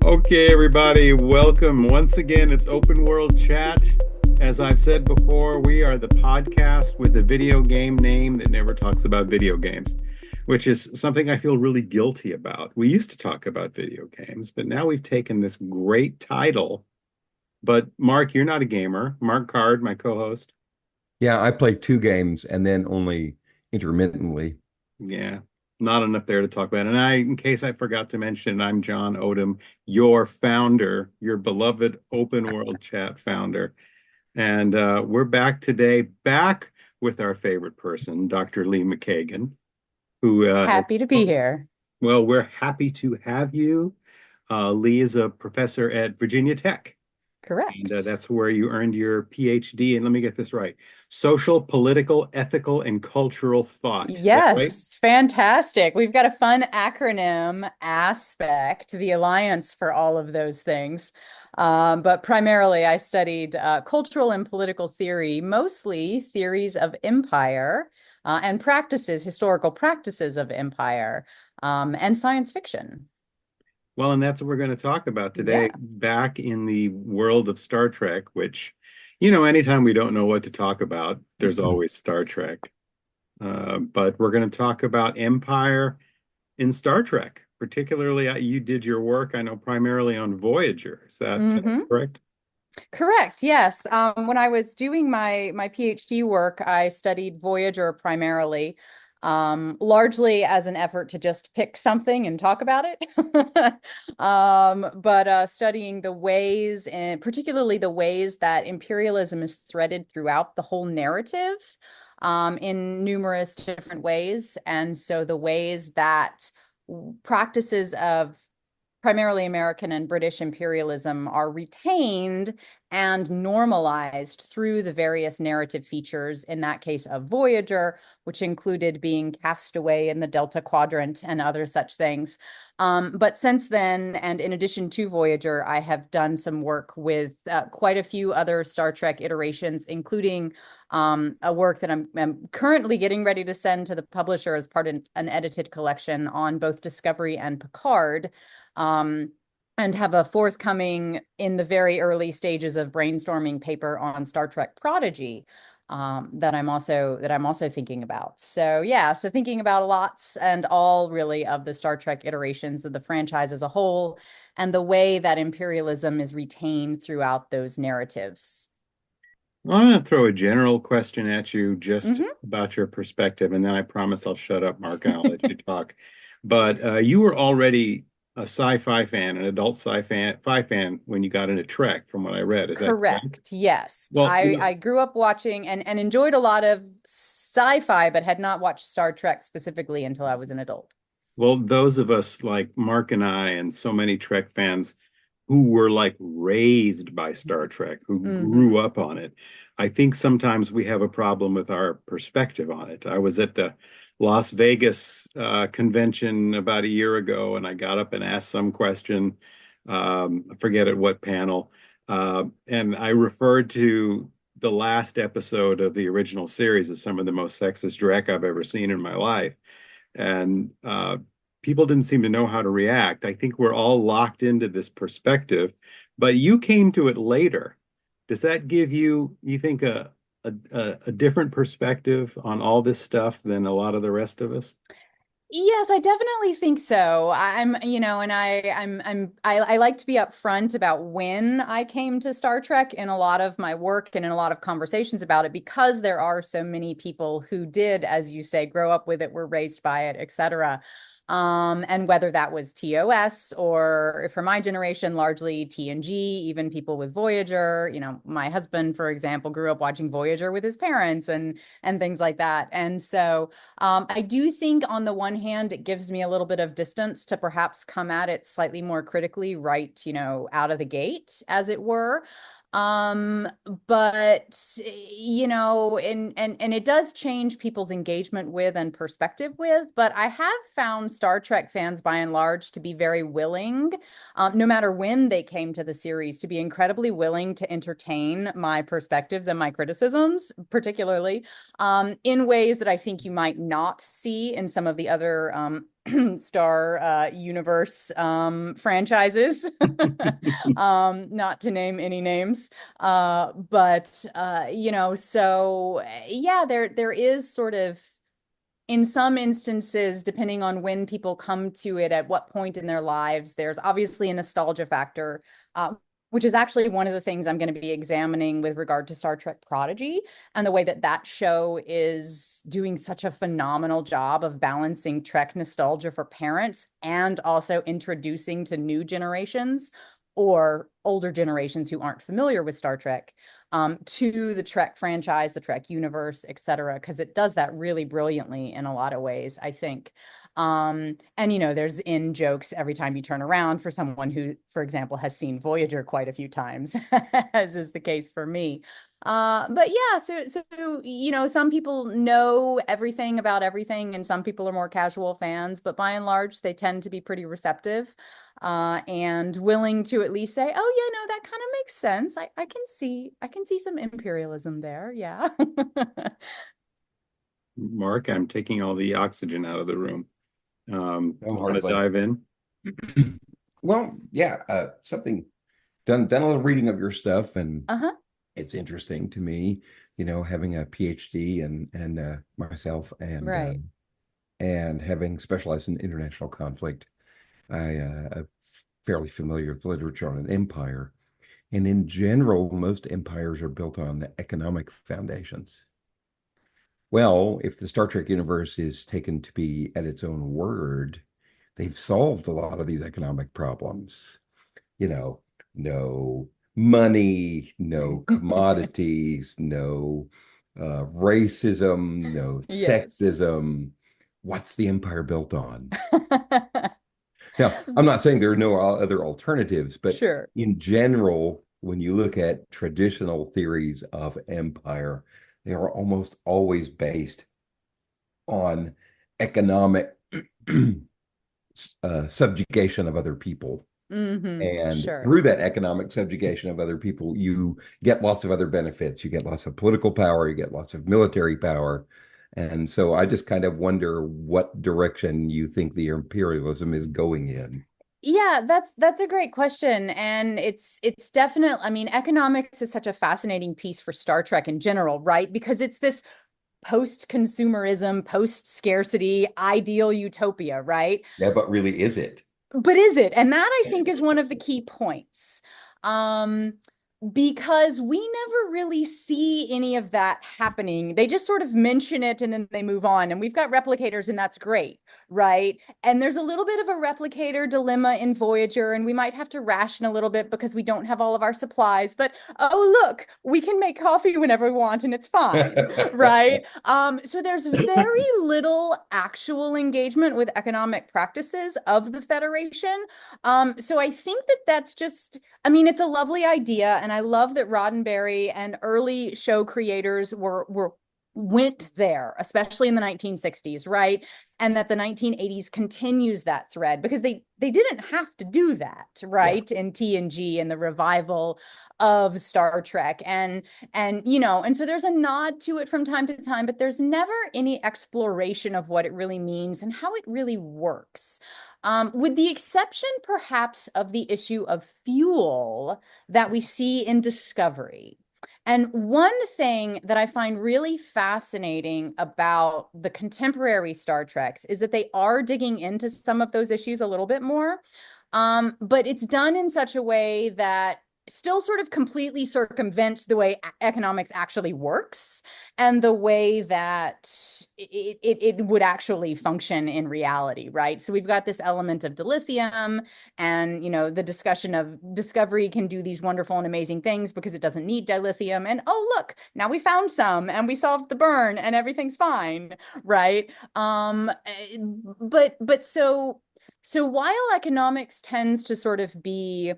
Okay, everybody, welcome. Once again, it's Open World Chat. As I've said before, we are the podcast with the video game name that never talks about video games, which is something I feel really guilty about. We used to talk about video games, but now we've taken this great title. But Mark, you're not a gamer. Mark Card, my co-host. Yeah, I play two games and then only intermittently. Yeah, not enough there to talk about. And in case I forgot to mention, I'm John Odom, your founder, your beloved Open World Chat founder. And we're back today, back with our favorite person, Dr. Leigh McKagen, who has, Happy to be here. well, we're happy to have you. Leigh is a professor at Virginia Tech, and Correct. that's where you earned your PhD. And let me get this right: social, political, ethical, and cultural thought. Is that right? Yes, fantastic. We've got a fun acronym aspect, the alliance for all of those things. But primarily, I studied cultural and political theory, mostly theories of empire and practices, historical practices of empire, and science fiction. Well, and that's what we're going to talk about today, Yeah. back in the world of Star Trek, which, anytime we don't know what to talk about, there's always Star Trek. But we're going to talk about Empire in Star Trek. Particularly, you did your work, I know, primarily on Voyager. Is that hmm correct? Correct. Yes. When I was doing my PhD work, I studied Voyager primarily, largely as an effort to just pick something and talk about it. But studying the ways, and particularly the ways that imperialism is threaded throughout the whole narrative, in numerous different ways, and so the ways that practices of primarily American and British imperialism are retained and normalized through the various narrative features, in that case of Voyager, which included being cast away in the Delta Quadrant and other such things. But since then, and in addition to Voyager, I have done some work with quite a few other Star Trek iterations, including a work that I'm currently getting ready to send to the publisher as part of an edited collection on both Discovery and Picard, um, and have a forthcoming in the very early stages of brainstorming paper on Star Trek Prodigy, that I'm also thinking about. So yeah, so thinking about lots and all really of the Star Trek iterations of the franchise as a whole, and the way that imperialism is retained throughout those narratives. I'm going to throw a general question at you just hmm about your perspective, and then I promise I'll shut up, Mark, and I'll let you talk. But you were already a sci-fi fan, an adult sci-fi fan when you got into Trek, from what I read. Is that correct? Correct. Yes. Well, I grew up watching and enjoyed a lot of sci-fi, but had not watched Star Trek specifically until I was an adult. those of us like Mark and I, and so many Trek fans who were like raised by Star Trek, who grew hmm up on it, I think sometimes we have a problem with our perspective on it. I was at the Las Vegas convention about a year ago, and I got up and asked some question. I forget at what panel, and I referred to the last episode of the original series as some of the most sexist Trek I've ever seen in my life. And people didn't seem to know how to react. I think we're all locked into this perspective, but you came to it later. Does that give you, you think, a different perspective on all this stuff than a lot of the rest of us? Yes, I definitely think so. And I like to be upfront about when I came to Star Trek in a lot of my work and in a lot of conversations about it, because there are so many people who did, as you say, grow up with it, were raised by it, etc. And whether that was TOS or for my generation, largely TNG, even people with Voyager, my husband, for example, grew up watching Voyager with his parents and things like that. And so I do think on the one hand, it gives me a little bit of distance to perhaps come at it slightly more critically, right, out of the gate, as it were. Um, but and it does change people's engagement with and perspective with. But I have found Star Trek fans by and large to be very willing, no matter when they came to the series, to be incredibly willing to entertain my perspectives and my criticisms, particularly in ways that I think you might not see in some of the other Star Universe franchises, not to name any names. But so yeah, there is sort of, in some instances, depending on when people come to it, at what point in their lives, there's obviously a nostalgia factor, which is actually one of the things I'm going to be examining with regard to Star Trek Prodigy, and the way that that show is doing such a phenomenal job of balancing Trek nostalgia for parents and also introducing to new generations or older generations who aren't familiar with Star Trek, to the Trek franchise, the Trek universe, et cetera, because it does that really brilliantly in a lot of ways, I think. And there's in jokes every time you turn around for someone who, for example, has seen Voyager quite a few times, as is the case for me. But yeah, so some people know everything about everything, and some people are more casual fans, but by and large, they tend to be pretty receptive, and willing to at least say, "Oh yeah, no, that kind of makes sense. I can see some imperialism there." Yeah. Mark, I'm taking all the oxygen out of the room. Oh, Want to hardly. dive in? Well, yeah, something done a little reading of your stuff, and Uh-huh. it's interesting to me, having a PhD and myself Right. and having specialized in international conflict. I'm fairly familiar with literature on an empire, and in general, most empires are built on economic foundations. Well, if the Star Trek universe is taken to be at its own word, they've solved a lot of these economic problems. You know, no money, no commodities, no racism, no Yes. sexism. What's the empire built on? Now, I'm not saying there are no other alternatives, but Sure. in general, when you look at traditional theories of empire, they are almost always based on economic subjugation of other people. And Sure. through that economic subjugation of other people, you get lots of other benefits. You get lots of political power, you get lots of military power. And so I just kind of wonder what direction you think the imperialism is going in. Yeah, that's a great question. And it's definitely, I mean, economics is such a fascinating piece for Star Trek in general, right? Because it's this post-consumerism, post-scarcity ideal utopia, right? Yeah, but really, is it? But is it? And that, I think, is one of the key points. Um, because we never really see any of that happening. They just sort of mention it and then they move on. And we've got replicators, and that's great, right? And there's a little bit of a replicator dilemma in Voyager, and we might have to ration a little bit because we don't have all of our supplies. But oh, look, we can make coffee whenever we want and it's fine, right? So there's very little actual engagement with economic practices of the Federation. So I think that that's just, I mean, it's a lovely idea, and I love that Roddenberry and early show creators went there, especially in the 1960s, right? And that the 1980s continues that thread, because they didn't have to do that, Yeah. right? In TNG and the revival of Star Trek, and so there's a nod to it from time to time, but there's never any exploration of what it really means and how it really works. With the exception, perhaps, of the issue of fuel that we see in Discovery. And one thing that I find really fascinating about the contemporary Star Treks is that they are digging into some of those issues a little bit more. But it's done in such a way that still sort of completely circumvents the way economics actually works and the way that it would actually function in reality, right? So we've got this element of dilithium, and the discussion of Discovery can do these wonderful and amazing things because it doesn't need dilithium, and oh look, now we found some and we solved the burn and everything's fine, right? But so while economics tends to sort of be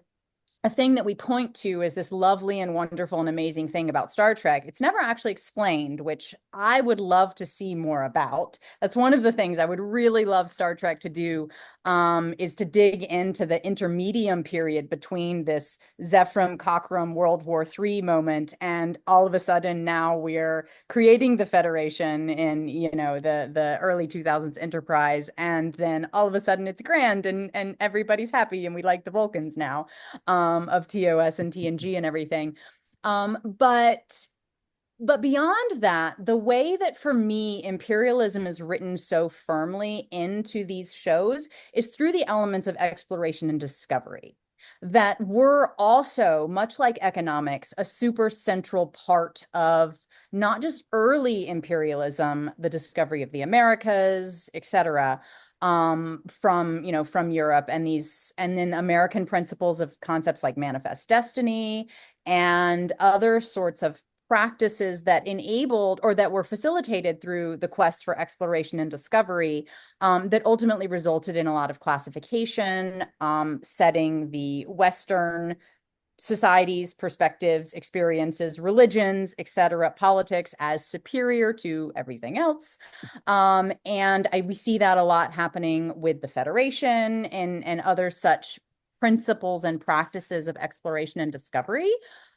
a thing that we point to as this lovely and wonderful and amazing thing about Star Trek, it's never actually explained, which I would love to see more about. That's one of the things I would really love Star Trek to do, is to dig into the intermedium period between this Zephram Cockrum World War III moment, and all of a sudden now we're creating the Federation in, the early 2000s Enterprise, and then all of a sudden it's grand and everybody's happy and we like the Vulcans now, of TOS and TNG and everything. But beyond that, the way that for me imperialism is written so firmly into these shows is through the elements of exploration and discovery that were also, much like economics, a super central part of not just early imperialism, the discovery of the Americas, etc., from Europe, and then American principles of concepts like manifest destiny and other sorts of practices that enabled or that were facilitated through the quest for exploration and discovery, that ultimately resulted in a lot of classification, setting the Western societies, perspectives, experiences, religions, etc., politics as superior to everything else. We see that a lot happening with the Federation and other such principles and practices of exploration and discovery,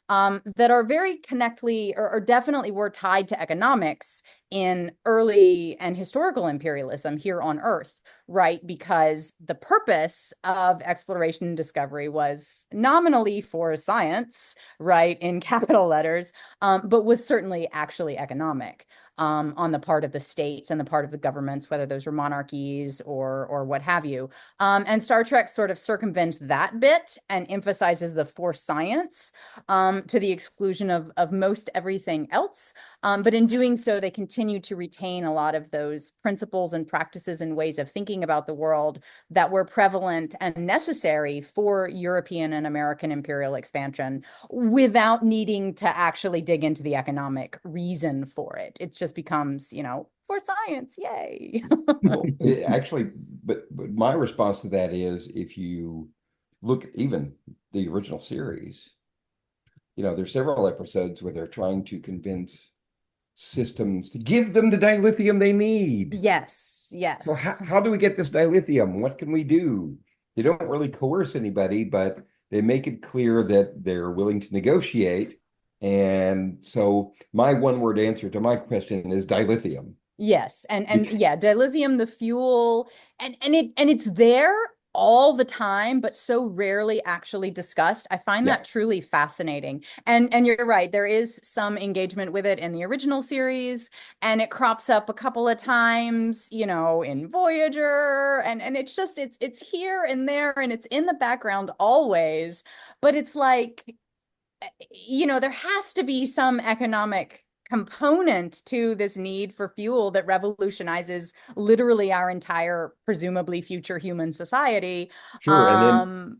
that are very connectly or definitely were tied to economics in early and historical imperialism here on Earth, right? Because the purpose of exploration and discovery was nominally for science, right, in capital letters, but was certainly actually economic, on the part of the states and the part of the governments, whether those were monarchies or what have you. And Star Trek sort of circumvents that bit and emphasizes the for science, to the exclusion of most everything else. But in doing so, they continue to retain a lot of those principles and practices and ways of thinking about the world that were prevalent and necessary for European and American imperial expansion without needing to actually dig into the economic reason for it. It just becomes, for science, yay. Well, actually, but my response to that is, if you look at even the original series, there's several episodes where they're trying to convince systems to give them the dilithium they need. Yes, So yes. how do we get this dilithium? What can we do? They don't really coerce anybody, but they make it clear that they're willing to negotiate. And so my one-word answer to my question is dilithium. Yes, and yeah, dilithium, the fuel, and it's there all the time, but so rarely actually discussed. I find Yeah. that truly fascinating. And you're right, there is some engagement with it in the original series, and it crops up a couple of times, in Voyager, and it's here and there, and it's in the background always, but it's like, there has to be some economic component to this need for fuel that revolutionizes literally our entire presumably future human society. Sure.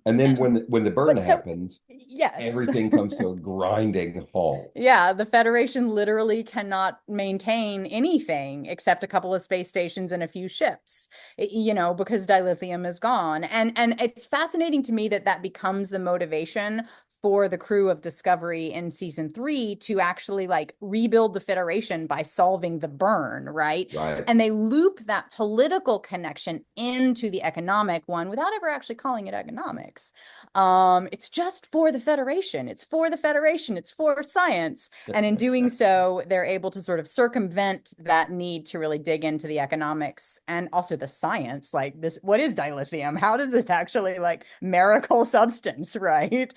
And then when the burn But so, happens, yes. everything comes to a grinding halt. Yeah, the Federation literally cannot maintain anything except a couple of space stations and a few ships, because dilithium is gone. And it's fascinating to me that becomes the motivation for the crew of Discovery in season 3 to actually rebuild the Federation by solving the burn, right? Right. And they loop that political connection into the economic one without ever actually calling it economics. It's just for the Federation. It's for the Federation. It's for science. And in doing so, they're able to sort of circumvent that need to really dig into the economics and also the science. Like this, what is dilithium? How does this actually miracle substance, right?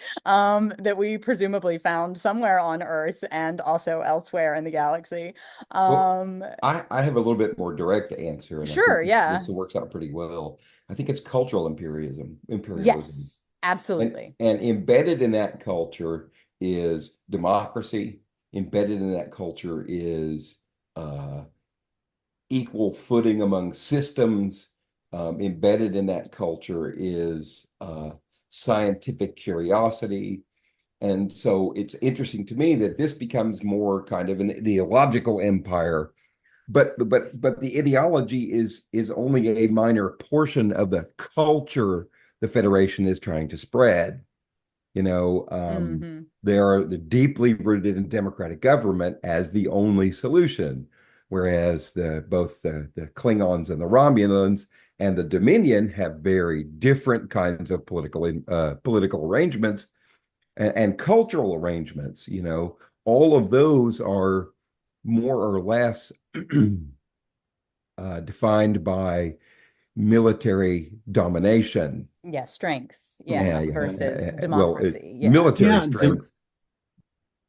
That we presumably found somewhere on Earth and also elsewhere in the galaxy. Well, I have a little bit more direct answer, and I think Sure, yeah. this works out pretty well. I think it's cultural imperialism. Yes, And absolutely. and embedded in that culture is democracy. Embedded in that culture is equal footing among systems. Embedded in that culture is scientific curiosity. And so it's interesting to me that this becomes more kind of an ideological empire, but the ideology is only a minor portion of the culture the Federation is trying to spread. Mm-hmm. They are deeply rooted in democratic government as the only solution, whereas both the Klingons and the Romulans and the Dominion have very different kinds of political arrangements and cultural arrangements. All of those are more or less defined by military domination. Yeah, strength. Yeah, Yeah, versus well, democracy. Yeah. military Yeah, strength,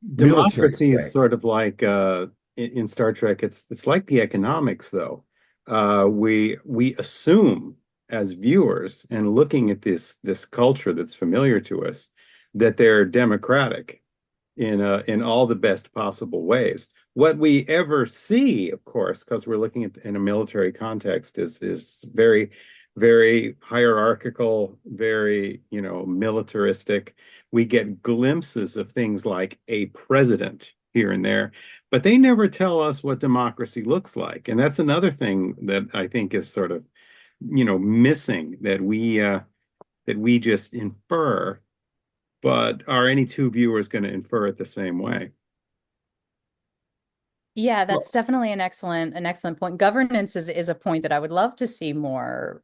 military democracy is strength. sort of like in Star Trek. It's like the economics, though. We assume as viewers and looking at this culture that's familiar to us that they're democratic in all the best possible ways. What we ever see, of course, because we're looking at in a military context, is very, very hierarchical, very, militaristic. We get glimpses of things like a president here and there, but they never tell us what democracy looks like. And that's another thing that I think is sort of, missing that we just infer, but are any two viewers going to infer it the same way? Yeah, Well, that's definitely an excellent point. Governance is a point that I would love to see more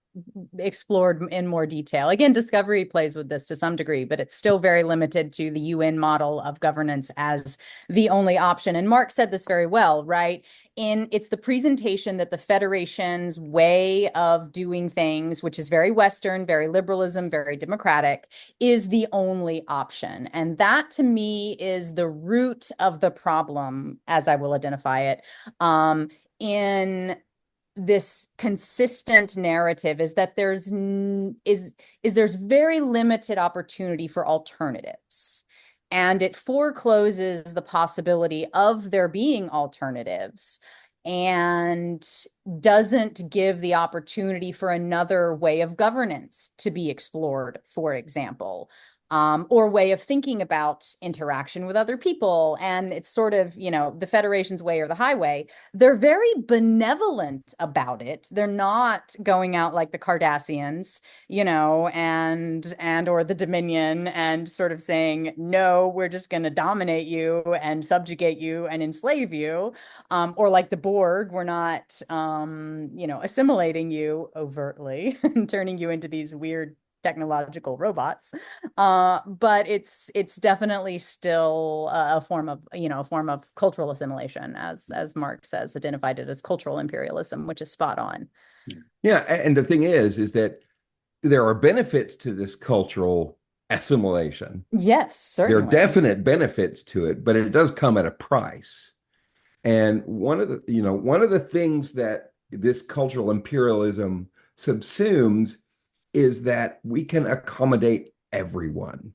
explored in more detail. Again, Discovery plays with this to some degree, but it's still very limited to the UN model of governance as the only option. And Mark said this very well, right? It's the presentation that the Federation's way of doing things, which is very Western, very liberalism, very democratic, is the only option. And that to me is the root of the problem, as I will identify it, in this consistent narrative is that there's very limited opportunity for alternatives. And it forecloses the possibility of there being alternatives and doesn't give the opportunity for another way of governance to be explored, for example, or way of thinking about interaction with other people. And it's sort of, the Federation's way or the highway. They're very benevolent about it. They're not going out like the Cardassians, and or the Dominion and sort of saying, no, we're just going to dominate you and subjugate you and enslave you. Or like the Borg, we're not, assimilating you overtly and turning you into these weird technological robots. But it's definitely still a form of cultural assimilation, as Mark says, identified it as cultural imperialism, which is spot on. yeah, and the thing is that there are benefits to this cultural assimilation. Yes, There are certainly. definite benefits to it, but it does come at a price. And one of the things that this cultural imperialism subsumes is that we can accommodate everyone,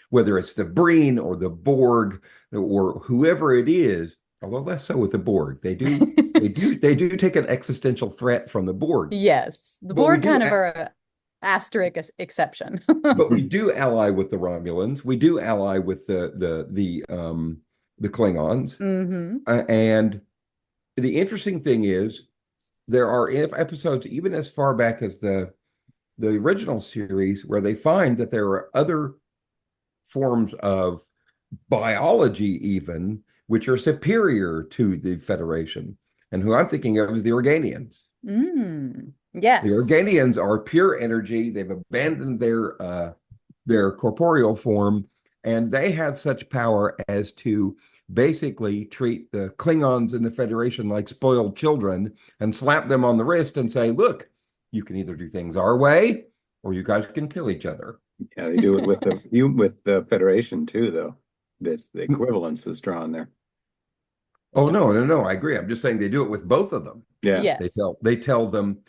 whether it's the Breen or the Borg or whoever it is, although less so with the Borg. They do take an existential threat from the Borg. Yes, the But we Borg do kind of are a asterisk exception. but we do ally with the Romulans. We do ally with the Klingons. Hmm. And the interesting thing is there are episodes even as far back as the original series where they find that there are other forms of biology even which are superior to the Federation. And who I'm thinking of is the Organians. The Yes. Organians are pure energy. They've abandoned their corporeal form, and they have such power as to basically treat the Klingons in the Federation like spoiled children and slap them on the wrist and say, "Look, you can either do things our way, or you guys can kill each other." Yeah, they do it with the Federation too, though. That's the equivalence is drawn there. Oh no, no, no! I agree. I'm just saying they do it with both of them. Yeah. Yes. They tell them,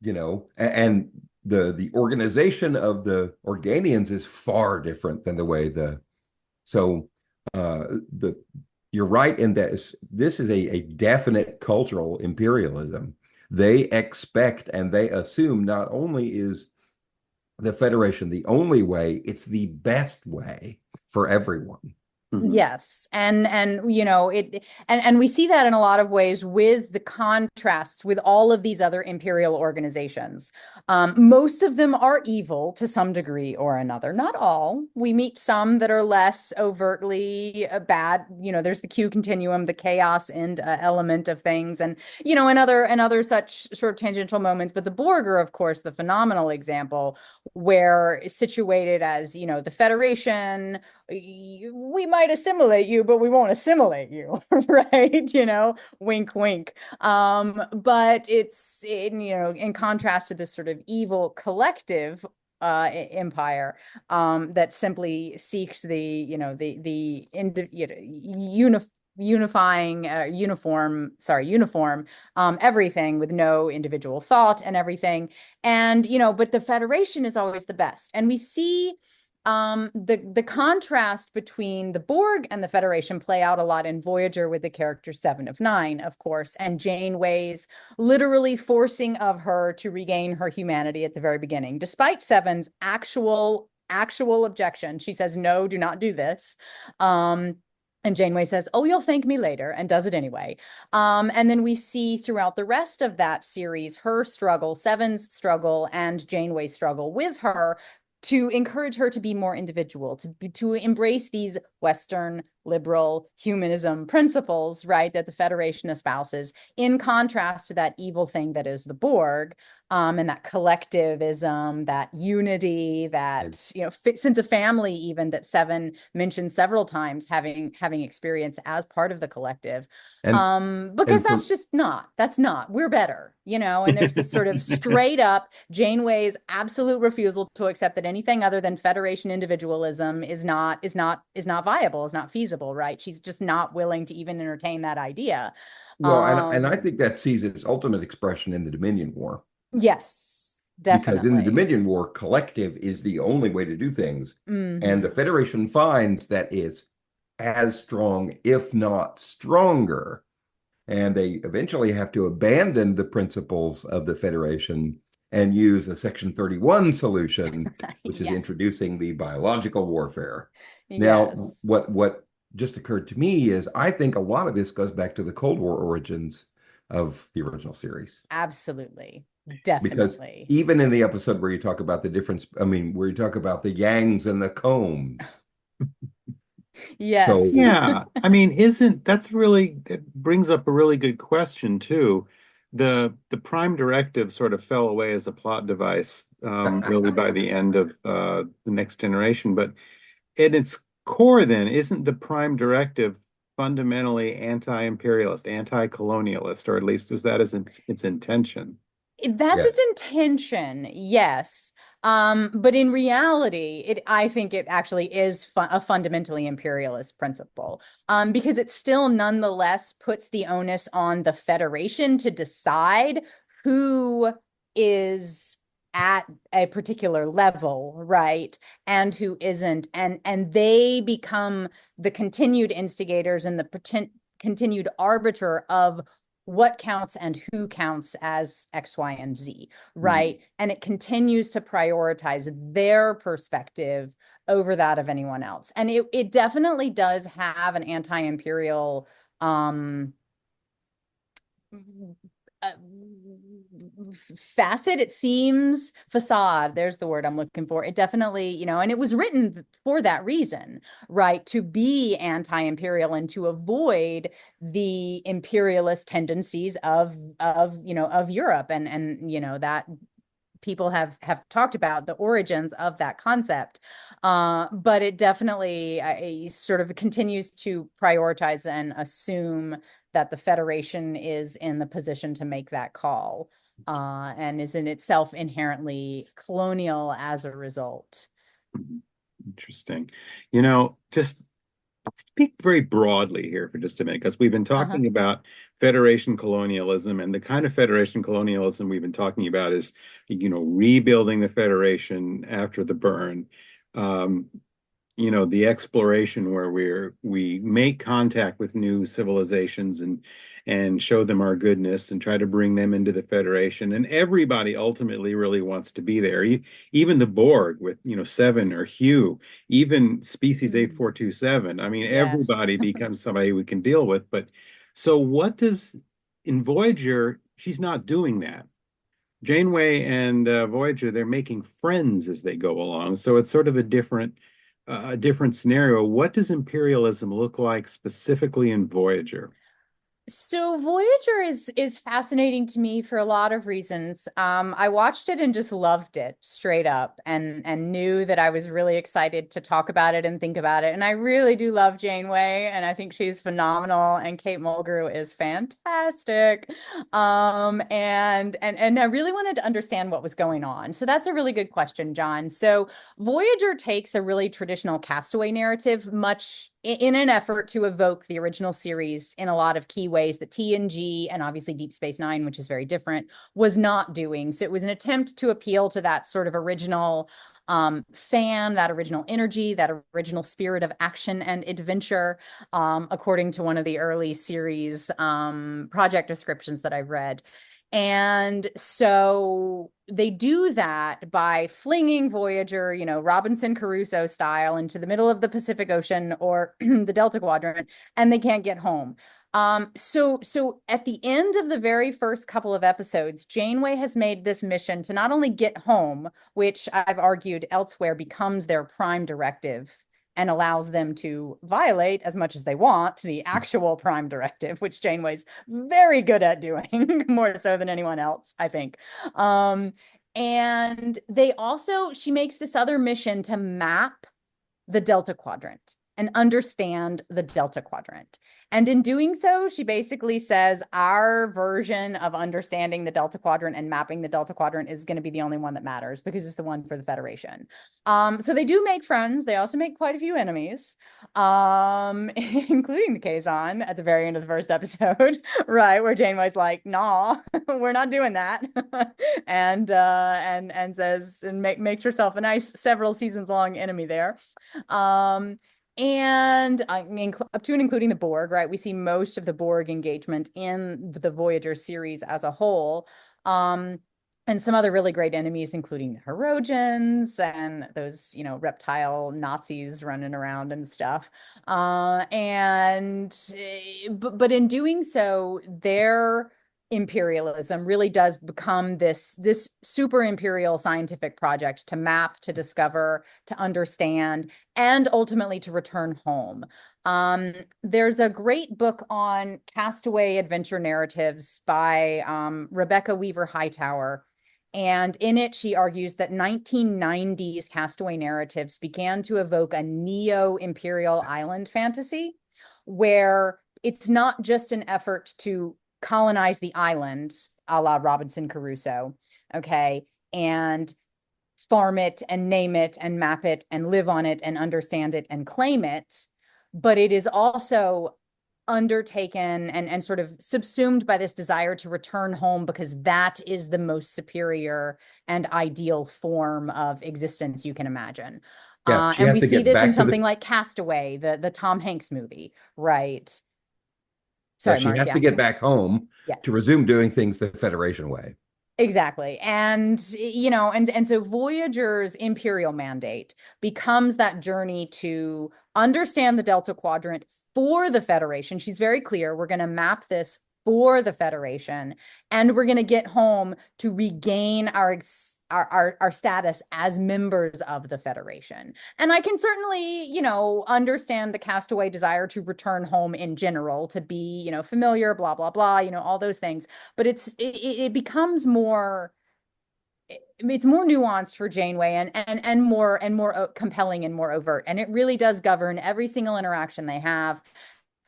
and the organization of the Organians is far different than the way so the you're right in that this is a definite cultural imperialism. They expect and they assume not only is the Federation the only way, it's the best way for everyone. Mhm. Yes. And you know it and we see that in a lot of ways with the contrasts with all of these other imperial organizations. Most of them are evil to some degree or another. Not all. We meet some that are less overtly bad. You know, there's the Q continuum, the chaos and element of things, and other such sort of tangential moments. But the Borg are, of course, the phenomenal example where it's situated as, the Federation. We might assimilate you, but we won't assimilate you, right? Wink, wink. But in contrast to this sort of evil collective empire that simply seeks unifying uniform everything with no individual thought and everything. And but the Federation is always the best, and we see the contrast between the Borg and the Federation play out a lot in Voyager with the character Seven of Nine, of course, and Janeway's literally forcing of her to regain her humanity at the very beginning, despite Seven's actual objection. She says, "No, do not do this." And Janeway says, "Oh, you'll thank me later," and does it anyway. And then we see throughout the rest of that series her struggle, Seven's struggle, and Janeway's struggle with her to encourage her to be more individual, to embrace these Western liberal humanism principles, right, that the Federation espouses, in contrast to that evil thing that is the Borg, and that collectivism, that unity, that sense of family, even that Seven mentioned several times, having experienced as part of the collective. And Because and for that's not, we're better, and there's this sort of straight up Janeway's absolute refusal to accept that anything other than Federation individualism is not viable, is not feasible, right? She's just not willing to even entertain that idea. well, and I think that sees its ultimate expression in the Dominion War, Yes, because in the definitely. Dominion War, collective is the only way to do things, and the Hmm. Federation finds that it's as strong, if not stronger, and they eventually have to abandon the principles of the Federation and use a Section 31 solution, which is Yes. introducing the biological warfare. Yes. Now, what just occurred to me is I think a lot of this goes back to the Cold War origins of the original series, Absolutely. because Definitely. even in the episode where you talk about the difference, I mean, where you talk about the Yangs and the Combs. Yes. So, Yeah, I mean, isn't that's really that brings up a really good question too. The Prime Directive sort of fell away as a plot device, really by the end of the Next Generation. But at its core, then, isn't the Prime Directive fundamentally anti-imperialist, anti-colonialist, or at least was that its intention? That's its yes. intention, yes. But in reality, I think it actually is a fundamentally imperialist principle, because it still nonetheless puts the onus on the Federation to decide who is at a particular level, right, and who isn't, and they become the continued instigators and the continued arbiter of what counts and who counts as X, Y, and Z, Mhm. right? And it continues to prioritize their perspective over that of anyone else. And it definitely does have an anti-imperial uh, facet, it seems. Facade, there's the word I'm looking for. It definitely, and it was written for that reason, right, to be anti-imperial and to avoid the imperialist tendencies of Europe, and that people have talked about the origins of that concept. But it definitely sort of continues to prioritize and assume that the Federation is in the position to make that call, and is in itself inherently colonial as a result. Interesting. Just speak very broadly here for just a minute, because we've been Uh-huh. talking about Federation colonialism, and the kind of Federation colonialism we've been talking about is, rebuilding the Federation after the burn. Um, the exploration where we make contact with new civilizations and show them our goodness and try to bring them into the Federation. And everybody ultimately really wants to be there. Even the Borg with, Seven or Hugh, even species Mm. 8427. I mean, Yes. everybody becomes somebody we can deal with. But so what does in Voyager, she's not doing that. Janeway and Voyager, they're making friends as they go along. So it's sort of a different scenario. What does imperialism look like specifically in Voyager? So Voyager is fascinating to me for a lot of reasons. I watched it and just loved it straight up, and knew that I was really excited to talk about it and think about it. And I really do love Janeway, and I think she's phenomenal, and Kate Mulgrew is fantastic. And I really wanted to understand what was going on. So that's a really good question, John. So Voyager takes a really traditional castaway narrative, much in an effort to evoke the original series in a lot of key ways that TNG and obviously Deep Space Nine, which is very different, was not doing. So it was an attempt to appeal to that sort of original that original energy, that original spirit of action and adventure, according to one of the early series project descriptions that I've read. And so they do that by flinging Voyager, Robinson Crusoe style into the middle of the Pacific Ocean or the Delta Quadrant, and they can't get home. So at the end of the very first couple of episodes, Janeway has made this mission to not only get home, which I've argued elsewhere becomes their prime directive and allows them to violate as much as they want the actual prime directive, which Janeway's very good at doing, more so than anyone else, I think. And she makes this other mission to map the Delta Quadrant and understand the Delta Quadrant. And in doing so, she basically says our version of understanding the Delta Quadrant and mapping the Delta Quadrant is going to be the only one that matters because it's the one for the Federation. So they do make friends. They also make quite a few enemies, including the Kazon at the very end of the first episode, right, where Janeway's like, "Nah, we're not doing that," and says and makes herself a nice several seasons long enemy there. And up to and including the Borg, right? We see most of the Borg engagement in the Voyager series as a whole. And some other really great enemies, including the Herodians and those, reptile Nazis running around and stuff. But in doing so, their imperialism really does become this super imperial scientific project to map, to discover, to understand, and ultimately to return home. There's a great book on castaway adventure narratives by Rebecca Weaver Hightower. And in it, she argues that 1990s castaway narratives began to evoke a neo-imperial island fantasy where it's not just an effort to colonize the island, a la Robinson Crusoe, okay, and farm it and name it and map it and live on it and understand it and claim it, but it is also undertaken and sort of subsumed by this desire to return home because that is the most superior and ideal form of existence you can imagine. Yeah, she And has we to see get this in back to something the like Castaway, the Tom Hanks movie, right? yeah, Sorry, she Mark. has to Yeah. get back home Yeah. to resume doing things the Federation way. Exactly. And so Voyager's Imperial mandate becomes that journey to understand the Delta Quadrant for the Federation. She's very clear. We're going to map this for the Federation, and we're going to get home to regain our status as members of the Federation. And I can certainly, understand the castaway desire to return home in general, to be, familiar, blah, blah, blah, all those things. But it becomes more, it's more nuanced for Janeway and more compelling and more overt. And it really does govern every single interaction they have,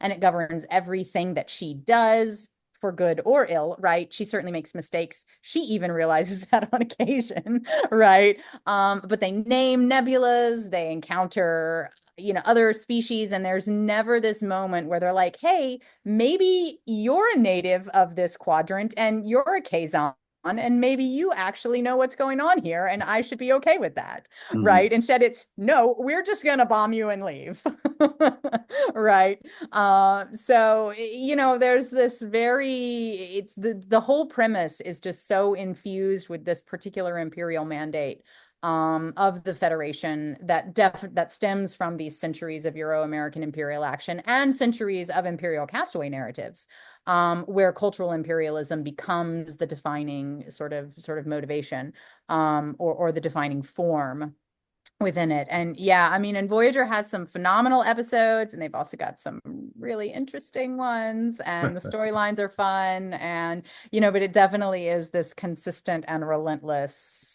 and it governs everything that she does, for good or ill, right? She certainly makes mistakes. She even realizes that on occasion, right? But they name nebulas, they encounter, other species, and there's never this moment where they're like, hey, maybe you're a native of this quadrant and you're a Kazon and maybe you actually know what's going on here, and I should be okay with that, Mhm. right? Instead, it's no, we're just going to bomb you and leave, right? So there's this it's the whole premise is just so infused with this particular imperial mandate of the Federation that stems from these centuries of Euro-American imperial action and centuries of imperial castaway narratives, where cultural imperialism becomes the defining sort of motivation, or the defining form within it. And yeah, I mean, and Voyager has some phenomenal episodes, and they've also got some really interesting ones, and the storylines are fun, and but it definitely is this consistent and relentless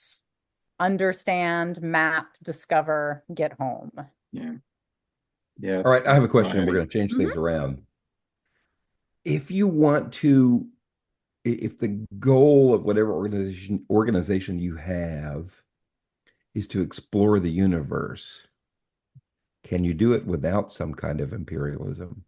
understand, map, discover, get home. Yeah. Yeah. All right, I have a question, and we're Variety. going to change Mhm. things around. If you want to, if the goal of whatever organization you have is to explore the universe, can you do it without some kind of imperialism?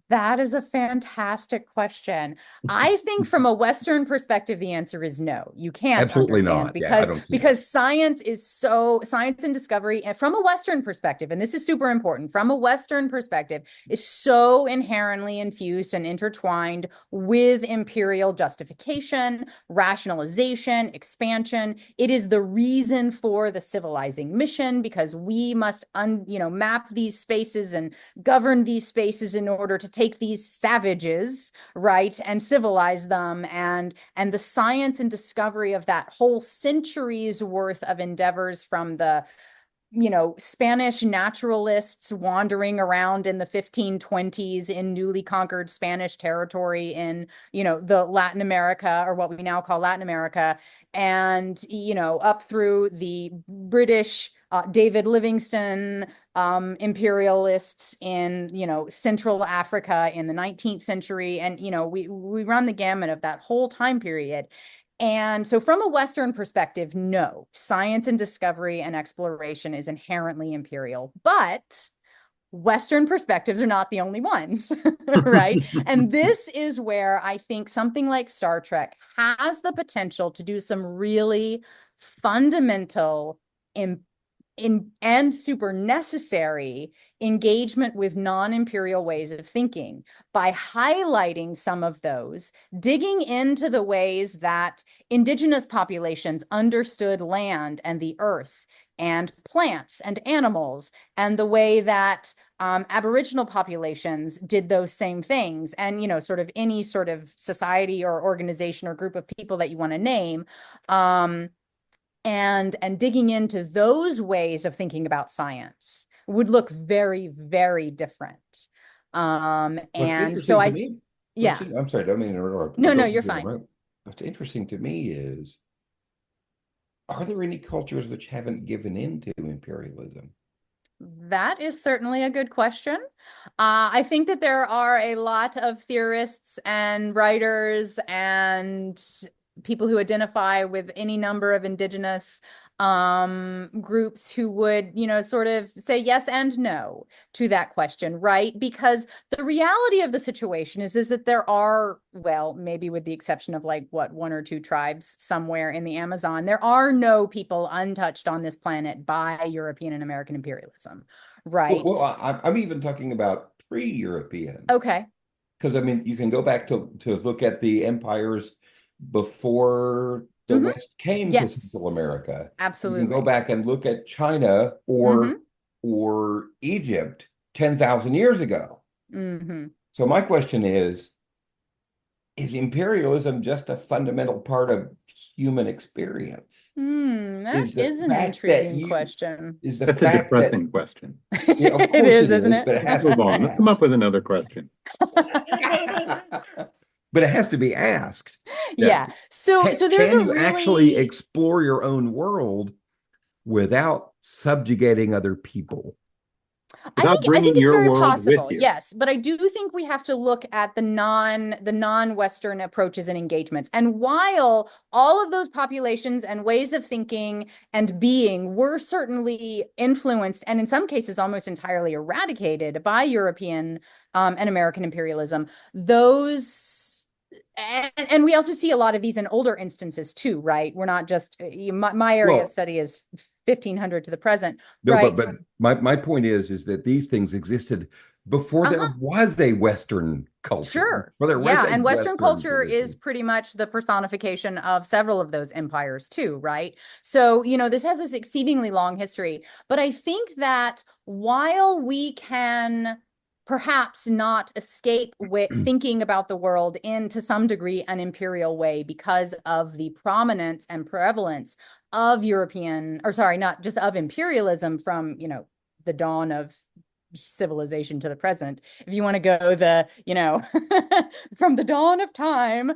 That is a fantastic question. I think from a Western perspective, the answer is no. You can't Absolutely understand not. Yeah, I because don't see that. science and discovery, and from a Western perspective, and this is super important, from a Western perspective, is so inherently infused and intertwined with imperial justification, rationalization, expansion. It is the reason for the civilizing mission, because we must map these spaces and govern these spaces in order to take these savages, right, and civilize them. And the science and discovery of that whole centuries worth of endeavors, from the Spanish naturalists wandering around in the 1520s in newly conquered Spanish territory in, the Latin America, or what we now call Latin America, and, up through the British, David Livingstone, imperialists in, Central Africa in the 19th century. And, we run the gamut of that whole time period. And so from a Western perspective, no, science and discovery and exploration is inherently imperial, but Western perspectives are not the only ones, right? And this is where I think something like Star Trek has the potential to do some really fundamental and super necessary engagement with non-imperial ways of thinking, by highlighting some of those, digging into the ways that indigenous populations understood land and the earth and plants and animals, and the way that Aboriginal populations did those same things, and sort of any sort of society or organization or group of people that you want to name, and digging into those ways of thinking about science would look very, very different. What's And so interesting to me, yeah, I'm sorry, I don't mean to interrupt. no, Don't you're get me fine. wrong. What's interesting to me is, are there any cultures which haven't given in to imperialism? That is certainly a good question. I think that there are a lot of theorists and writers and people who identify with any number of indigenous groups who would, sort of say yes and no to that question, right? Because the reality of the situation is that there are, well, maybe with the exception of like what, one or two tribes somewhere in the Amazon, there are no people untouched on this planet by European and American imperialism, right? I'm even talking about pre-European, Okay. because I mean, you can go back to look at the empires before the Hmm. West came to Central Yes, America. You can go absolutely. back and look at China Hmm. or Egypt 10,000 years ago. Hmm. So my question is imperialism just a fundamental part of human experience? That Is the is an fact that intriguing you question. is the That's a fact that depressing question. yeah, of It course is, it isn't is, it? but it Let's has to move be on. Let's come up asked. with another question. But it has to be asked. That Yeah. So there's can a you actually really, explore your own world without subjugating other people? Without I think bringing it's your very world with possible. you. Yes, but I do think we have to look at the non-Western approaches and engagements. And while all of those populations and ways of thinking and being were certainly influenced, and in some cases almost entirely eradicated by European and American imperialism, those And we also see a lot of these in older instances too, right? We're not just my area of Well, study is 1500 to the present, no, right? but my point is that these things existed before there Uh-huh. was a Western culture, Sure. before there was Yeah. a And Western Western culture is tradition. pretty much the personification of several of those empires, too, right? So, this has this exceedingly long history. But I think that while we can perhaps not escape with thinking about the world in, to some degree, an imperial way because of the prominence and prevalence of European, or sorry, not just of imperialism from, the dawn of civilization to the present, if you want to go the from the dawn of time,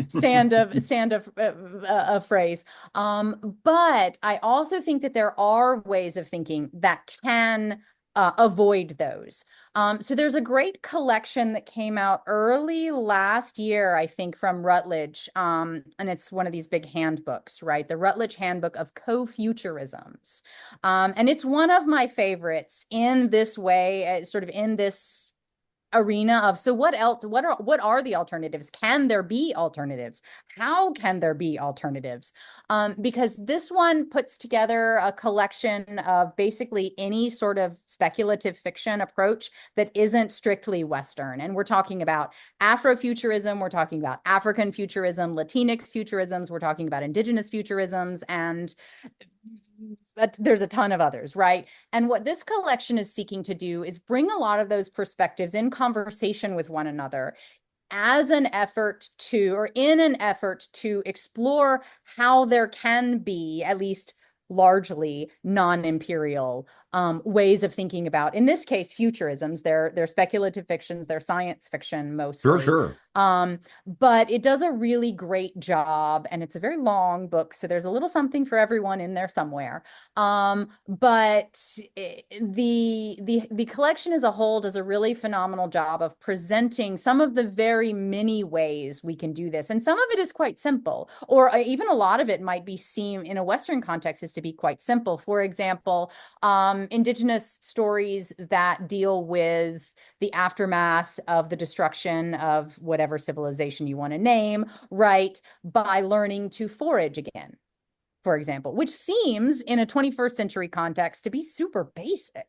stand of phrase, but I also think that there are ways of thinking that can avoid those. So there's a great collection that came out early last year, I think, from Routledge, and it's one of these big handbooks, right? The Routledge Handbook of Co-Futurisms. And it's one of my favorites in this way, sort of in this arena of, so what else, what are the alternatives? Can there be alternatives? How can there be alternatives? Because this one puts together a collection of basically any sort of speculative fiction approach that isn't strictly Western. And we're talking about Afrofuturism, we're talking about African futurism, Latinx futurisms, we're talking about indigenous futurisms, and there's a ton of others, right? And what this collection is seeking to do is bring a lot of those perspectives in conversation with one another as an effort to, or in an effort to explore how there can be at least largely non-imperial ways of thinking about, in this case, futurisms. They're speculative fictions, they're science fiction Sure, mostly. sure. But it does a really great job, and it's a very long book, so there's a little something for everyone in there somewhere. But the collection as a whole does a really phenomenal job of presenting some of the very many ways we can do this, and some of it is quite simple, or even a lot of it might be seen in a Western context is to be quite simple. For example, indigenous stories that deal with the aftermath of the destruction of whatever civilization you want to name, right? By learning to forage again, for example, which seems in a 21st century context to be super basic,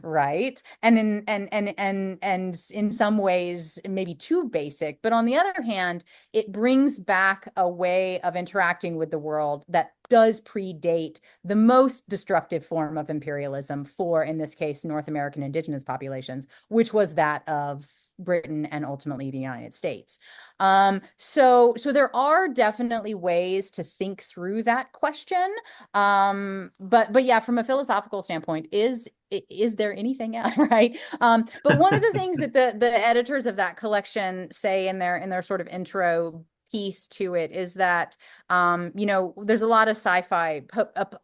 right? And in some ways maybe too basic, but on the other hand, it brings back a way of interacting with the world that does predate the most destructive form of imperialism for, in this case, North American indigenous populations, which was that of Britain and ultimately the United States. So there are definitely ways to think through that question. But yeah, from a philosophical standpoint, is there anything else, right? But one of the things that the editors of that collection say in their sort of intro piece to it is that there's a lot of sci-fi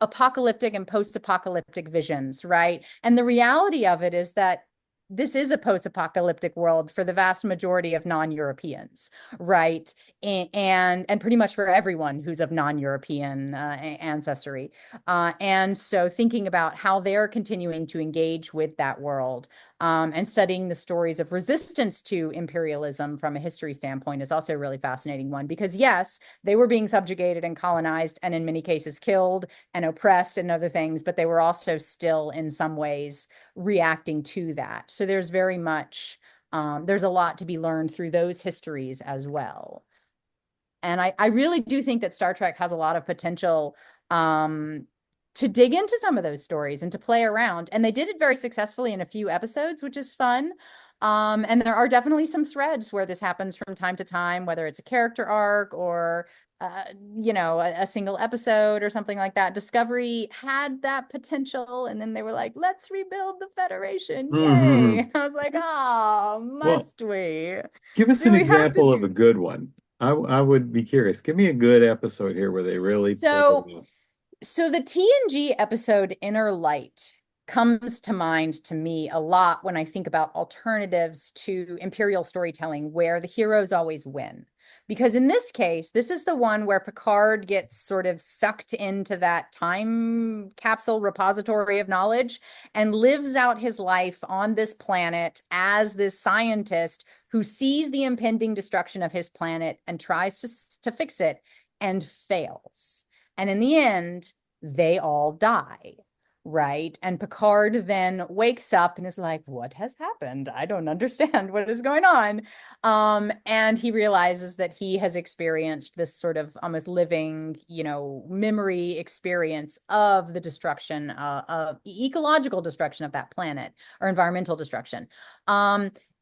apocalyptic and post-apocalyptic visions, right? And the reality of it is that this is a post-apocalyptic world for the vast majority of non-Europeans, right? And pretty much for everyone who's of non-European ancestry. And so thinking about how they're continuing to engage with that world, and studying the stories of resistance to imperialism from a history standpoint is also a really fascinating one, because yes, they were being subjugated and colonized and in many cases killed and oppressed and other things, but they were also still in some ways reacting to that. So there's very much, there's a lot to be learned through those histories as well. And I really do think that Star Trek has a lot of potential to dig into some of those stories and to play around. And they did it very successfully in a few episodes, which is fun. And there are definitely some threads where this happens from time to time, whether it's a character arc or a single episode or something like that. Discovery had that potential, and then they were like, let's rebuild the Federation. Yay. I was like, oh, Well, must we? give us Do an we have to example of a do good one. I would be curious. Give me a good episode here where they this? really pulled So it off. So the TNG episode Inner Light comes to mind to me a lot when I think about alternatives to imperial storytelling where the heroes always win. Because in this case, this is the one where Picard gets sort of sucked into that time capsule repository of knowledge and lives out his life on this planet as this scientist who sees the impending destruction of his planet and tries to fix it and fails. And in the end, they all die. Right. And Picard then wakes up and is like, what has happened? I don't understand what is going on. And he realizes that he has experienced this sort of almost living, memory experience of the destruction, of ecological destruction of that planet, or environmental destruction.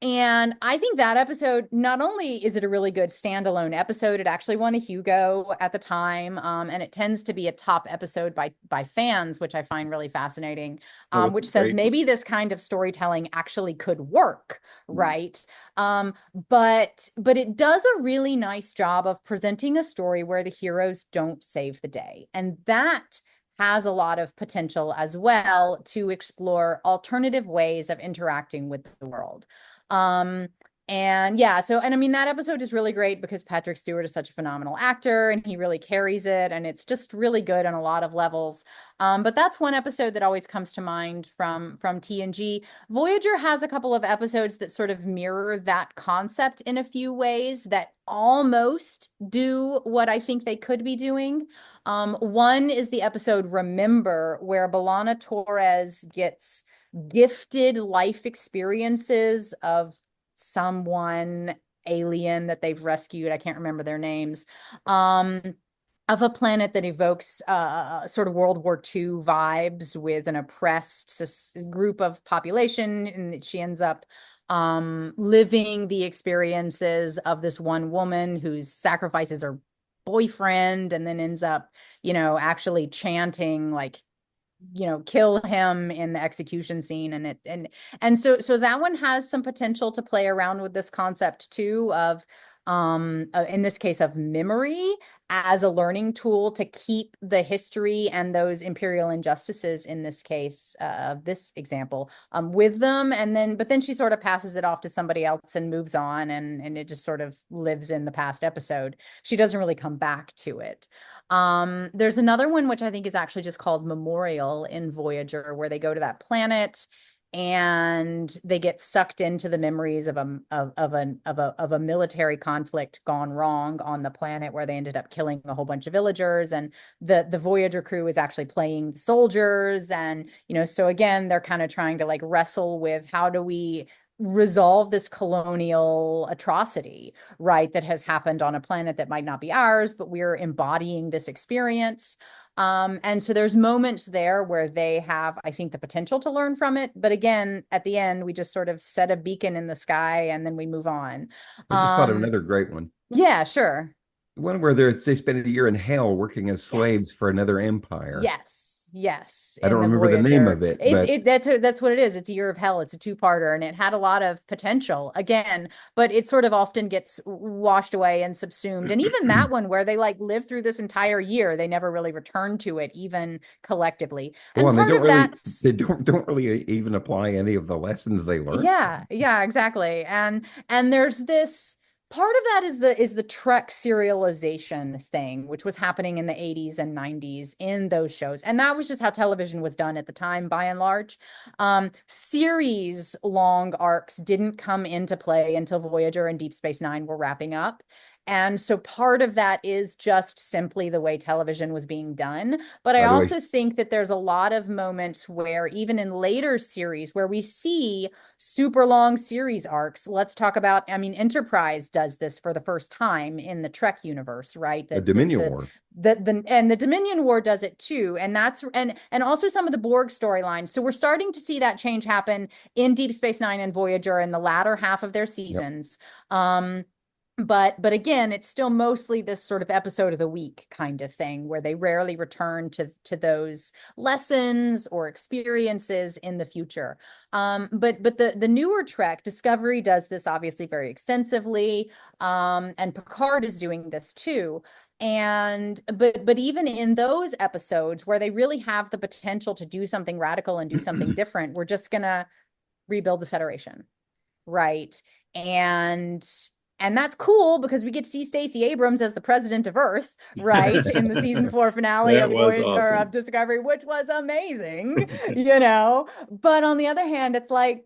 And I think that episode, not only is it a really good standalone episode, it actually won a Hugo at the time, and it tends to be a top episode by fans, which I find really fascinating, Oh, which it's says great. maybe this kind of storytelling actually could work, right? But it does a really nice job of presenting a story where the heroes don't save the day, and that has a lot of potential as well to explore alternative ways of interacting with the world. And yeah, and I mean, that episode is really great because Patrick Stewart is such a phenomenal actor and he really carries it, and it's just really good on a lot of levels. But that's one episode that always comes to mind from TNG. Voyager has a couple of episodes that sort of mirror that concept in a few ways that almost do what I think they could be doing. One is the episode Remember, where B'Elanna Torres gets gifted life experiences of someone alien that they've rescued. I can't remember their names. Of a planet that evokes sort of World War II vibes with an oppressed group of population, and she ends up living the experiences of this one woman whose sacrifices her boyfriend, and then ends up, actually chanting like, kill him in the execution scene. And so that one has some potential to play around with this concept too of in this case of memory as a learning tool to keep the history and those imperial injustices, in this case of this example, with them. But then she sort of passes it off to somebody else and moves on, and it just sort of lives in the past episode. She doesn't really come back to it. There's another one which I think is actually just called Memorial in Voyager, where they go to that planet and they get sucked into the memories of a military conflict gone wrong on the planet, where they ended up killing a whole bunch of villagers, and the Voyager crew is actually playing soldiers. And so again, they're kind of trying to like wrestle with, how do we resolve this colonial atrocity, right, that has happened on a planet that might not be ours, but we're embodying this experience. And so there's moments there where they have, I think, the potential to learn from it. But again, at the end, we just sort of set a beacon in the sky and then we move on. I just thought of another great one. Yeah, sure. One where they spent a year in hell working as slaves Yes. for another empire. Yes, I don't in the remember the name Voyager. of it, but That's what it is. It's a Year of Hell. It's a two-parter, and it had a lot of potential again, but it sort of often gets washed away and subsumed. And even that one, where they like live through this entire year, they never really return to it, even collectively. well, And and they part don't of really that's they don't really even apply any of the lessons they learned. yeah, exactly. And there's this part of that is the Trek serialization thing, which was happening in the 80s and 90s in those shows. And that was just how television was done at the time, by and large. Series long arcs didn't come into play until Voyager and Deep Space Nine were wrapping up. And so part of that is just simply the way television was being done. But I By the way, also think that there's a lot of moments where, even in later series, where we see super long series arcs. Let's talk about, I mean, Enterprise does this for the first time in the Trek universe, right? the Dominion War. The Dominion War does it too. And that's and also some of the Borg storylines. So we're starting to see that change happen in Deep Space Nine and Voyager in the latter half of their Yep. seasons. But again, it's still mostly this sort of episode of the week kind of thing, where they rarely return to those lessons or experiences in the future. But the newer Trek, Discovery does this obviously very extensively, and Picard is doing this too. But even in those episodes where they really have the potential to do something radical and do something different, we're just gonna rebuild the Federation, right? And And that's cool because we get to see Stacey Abrams as the president of Earth, right? In the season 4 finale That of was Voyage or awesome. of Discovery, which was amazing, you know. But on the other hand, it's like,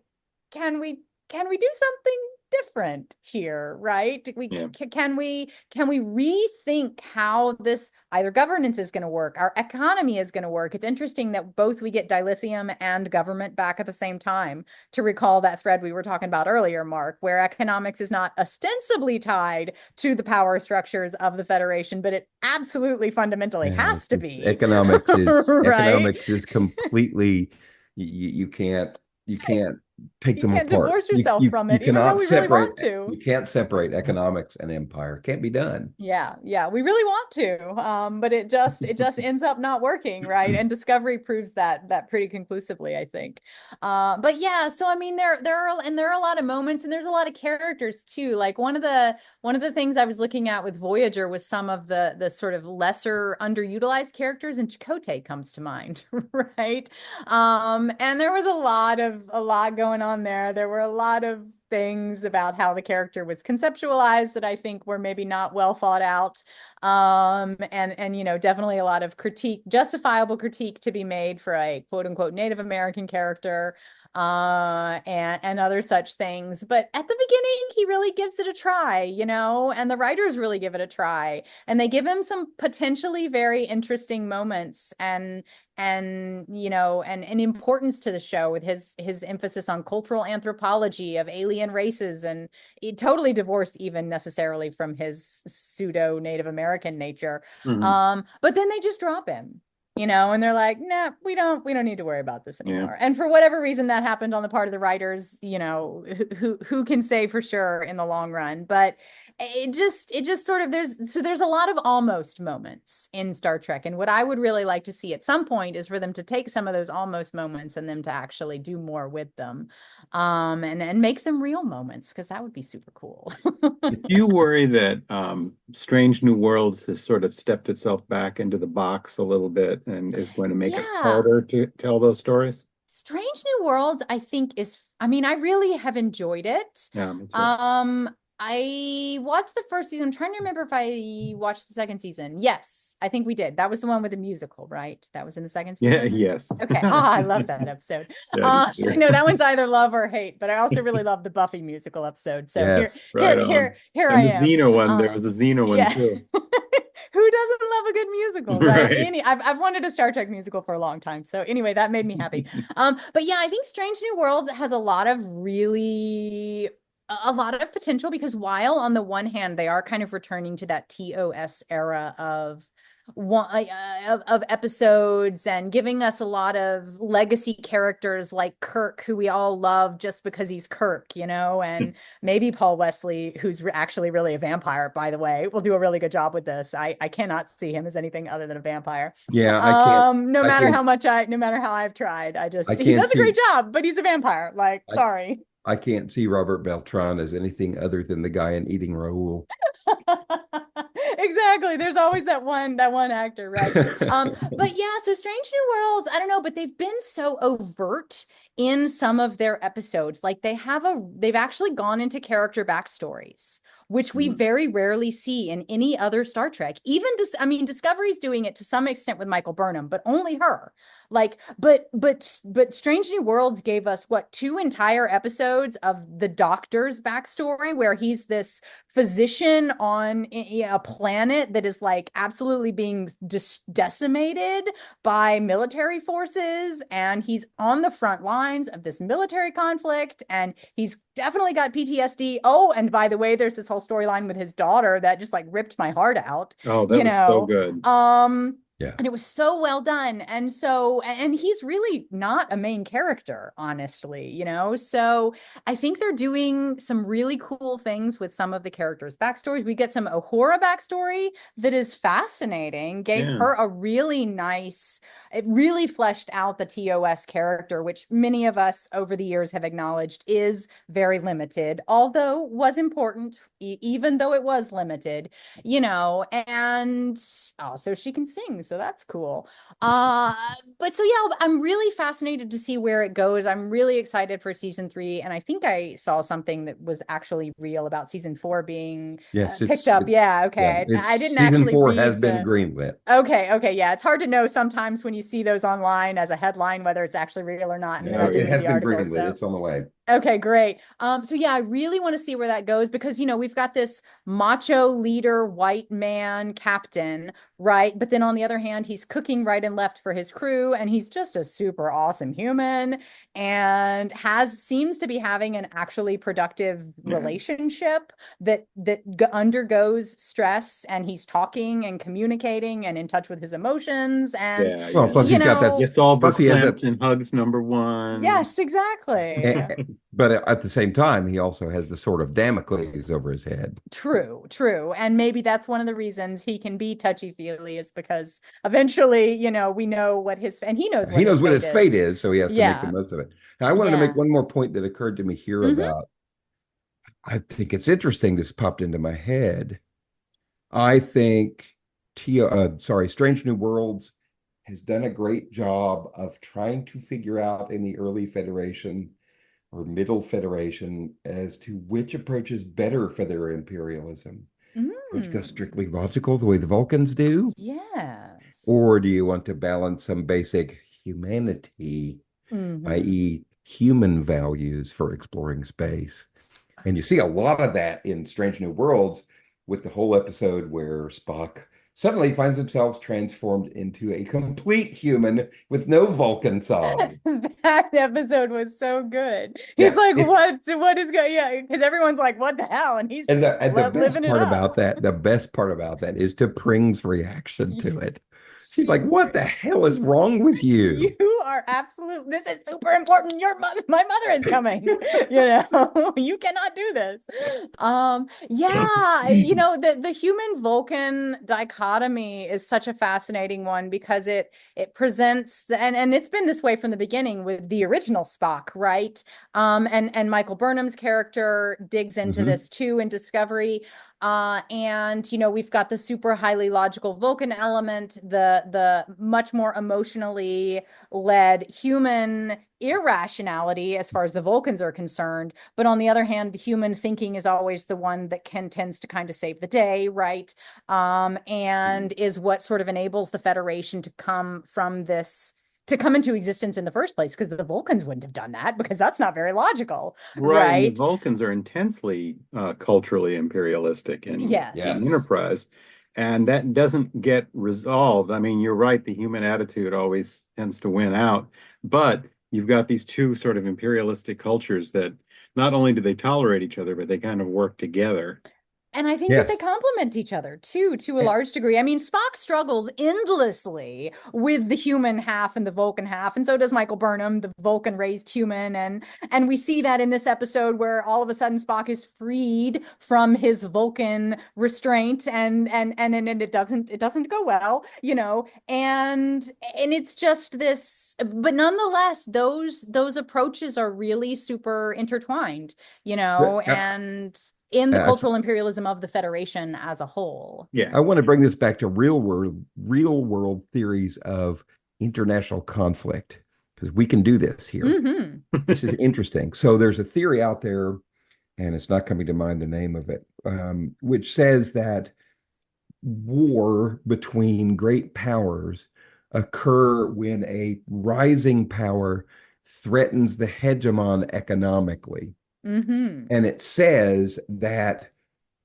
can we do something different here, right? Yeah. Can we rethink how this either governance is going to work, our economy is going to work? It's interesting that both we get dilithium and government back at the same time, to recall that thread we were talking about earlier, Mark, where economics is not ostensibly tied to the power structures of the Federation, but it absolutely fundamentally Yeah, has to be. Right? economics is completely you can't take You them can't apart. divorce yourself from You it, even though cannot we really separate want to. you can't separate economics and empire. Can't be done. Yeah, we really want to, but it just ends up not working, right? And Discovery proves that pretty conclusively, I think. But yeah, so I mean, there are a lot of moments, and there's a lot of characters too. Like one of the things I was looking at with Voyager was some of the sort of lesser underutilized characters, and Chakotay comes to mind, right? And there was a lot going on there. There were a lot of things about how the character was conceptualized that I think were maybe not well thought out. And definitely a lot of critique, justifiable critique to be made for a quote unquote Native American character, and other such things. But at the beginning, he really gives it a try, and the writers really give it a try, and they give him some potentially very interesting moments, and importance to the show with his emphasis on cultural anthropology of alien races, and totally divorced even necessarily from his pseudo Native American nature. Mhm. But then they just drop him, and they're like, nah, we don't need to worry about this Yeah. anymore. And for whatever reason that happened on the part of the writers, who can say for sure in the long run. But it just sort of there's a lot of almost moments in Star Trek, and what I would really like to see at some point is for them to take some of those almost moments and them to actually do more with them, and make them real moments, because that would be super cool. Do you worry that Strange New Worlds has sort of stepped itself back into the box a little bit and is going to make it Yeah. harder to tell those stories? Strange New Worlds, I think I mean, I really have enjoyed it. Yeah, me too. I watched the first season. I'm trying to remember if I watched the second season. Yes, I think we did. That was the one with the musical, right? That was in the second Yeah, season. yes. Okay. I love that episode. Yeah, I do too. That one's either love or hate, but I also really love the Buffy musical episode. So here, Yes. Right here, on. here, here I And the am. Xena one, there was a Xena one Yeah. too. Who doesn't love a good musical, right? Right. I've wanted a Star Trek musical for a long time. So anyway, that made me happy. But yeah, I think Strange New Worlds has a lot of potential, because while on the one hand they are kind of returning to that TOS era of episodes, and giving us a lot of legacy characters like Kirk, who we all love just because he's Kirk, and maybe Paul Wesley, who's actually really a vampire, by the way, will do a really good job with this. I cannot see him as anything other than a vampire. Yeah, No I matter can't how much no matter how I've tried, I he can't does a great see job, but he's a vampire. Like, I sorry. I can't see Robert Beltran as anything other than the guy in Eating Raoul. Exactly. There's always that one actor, right? But yeah, so Strange New Worlds, I don't know, but they've been so overt in some of their episodes. Like they've actually gone into character backstories, which we Mm. very rarely see in any other Star Trek. I mean, Discovery's doing it to some extent with Michael Burnham, but only her. Like, but Strange New Worlds gave us what, two entire episodes of the Doctor's backstory, where he's this physician on a planet that is like absolutely being decimated by military forces, and he's on the front lines of this military conflict, and he's definitely got PTSD. Oh, and by the way, there's this whole storyline with his daughter that just like ripped my heart out, Oh, that you was so know. good. Yeah. And it was so well done. And he's really not a main character, honestly, So I think they're doing some really cool things with some of the characters' backstories. We get some Uhura backstory that is fascinating, gave Yeah. her a really nice, it really fleshed out the TOS character, which many of us over the years have acknowledged is very limited, although was important even though it was limited, and also she can sing, so that's cool. But so yeah, I'm really fascinated to see where it goes. I'm really excited for season 3, and I think I saw something that was actually real about season 4 being Yes, picked up. Yeah, yeah, okay. I it's didn't season actually 4 has read been the. greenlit. Okay, yeah. It's hard to know sometimes when you see those online as a headline whether it's actually real or not, and then No, I didn't it read has the been article. greenlit. So It's on the way. okay, great. So yeah, I really want to see where that goes because we've got this macho leader, white man captain, right? But then on the other hand, he's cooking right and left for his crew, and he's just a super awesome human and seems to be having an actually productive relationship that undergoes stress, and he's talking and communicating and in touch with his emotions, and Yeah, Well, yeah. plus you he's got that, know, Gets all plus he has that, verklempt and hugs number one. yes, exactly. but at the same time, he also has the sword of Damocles over his head. True. And maybe that's one of the reasons he can be touchy-feely is because eventually, we know and he knows He what his knows what fate his fate is. is, so he has to make the Yeah. most of it. Now, I wanted to make Yeah. one more point that occurred to me here Hmm. about, I think it's interesting, this popped into my head. I think Strange New Worlds has done a great job of trying to figure out in the early Federation or middle Federation as to which approach is better for their imperialism. Do you want to go Mm. strictly logical the way the Vulcans do? Or do you Yes. want to balance some basic humanity, Hmm. i.e., human values for exploring space? And you see a lot of that in Strange New Worlds with the whole episode where Spock suddenly finds himself transformed into a complete human with no Vulcan side. That episode was so good. He's Yes, like, it's what is going, yeah, because everyone's like, what the hell? And he's and the best living it part up. about that, is T'Pring's reaction to it. She's like, "What the hell is wrong with you?" You are absolute. This is super important. My mother is coming. You cannot do this. Yeah, the human Vulcan dichotomy is such a fascinating one because it presents and it's been this way from the beginning with the original Spock, right? And Michael Burnham's character digs into Mhm. this too in Discovery. And we've got the super highly logical Vulcan element, the much more emotionally led human irrationality as far as the Vulcans are concerned. But on the other hand, the human thinking is always the one that tends to kind of save the day, right? And is what sort of enables the Federation to come into existence in the first place, because the Vulcans wouldn't have done that because that's not very logical, Right, and the right? Vulcans are intensely culturally imperialistic in Yes. Yes. Enterprise, and that doesn't get resolved. I mean, you're right, the human attitude always tends to win out, but you've got these two sort of imperialistic cultures that not only do they tolerate each other, but they kind of work together. And I think that they Yes. complement each other too, to a And, large degree. I mean, Spock struggles endlessly with the human half and the Vulcan half, and so does Michael Burnham, the Vulcan raised human. And we see that in this episode where all of a sudden Spock is freed from his Vulcan restraint, and it doesn't go well, and it's just this. But nonetheless, those approaches are really super intertwined, uh, and in the uh, cultural imperialism of the Federation as a whole. Yeah, I want to bring this back to real world theories of international conflict because we can do this here. Hmm. This is interesting. So there's a theory out there, and it's not coming to mind the name of it, which says that war between great powers occur when a rising power threatens the hegemon economically. Hmm. And it says that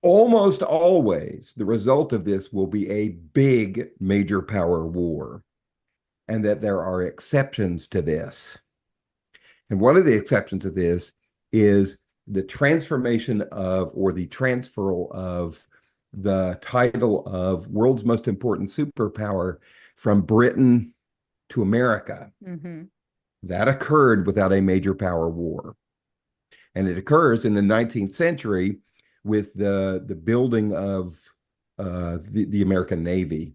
almost always the result of this will be a big major power war, and that there are exceptions to this. And one of the exceptions to this is the transformation of, or the transfer of, the title of world's most important superpower from Britain to America. Hmm. That occurred without a major power war. And it occurs in the 19th century with the building of the American Navy,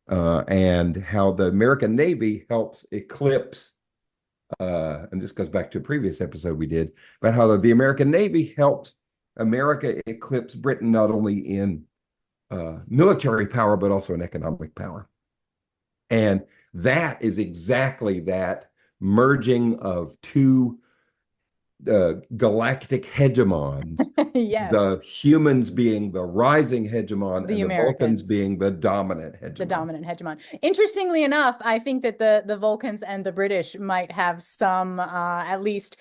and how the American Navy helps eclipse, and this goes back to a previous episode we did, about how the American Navy helps America eclipsed Britain not only in military power, but also in economic power. And that is exactly that merging of two galactic hegemons, Yes, the humans being the rising hegemon the and the Vulcans Americans, being the dominant the hegemon. dominant hegemon. Interestingly enough, I think that the Vulcans and the British might have some at least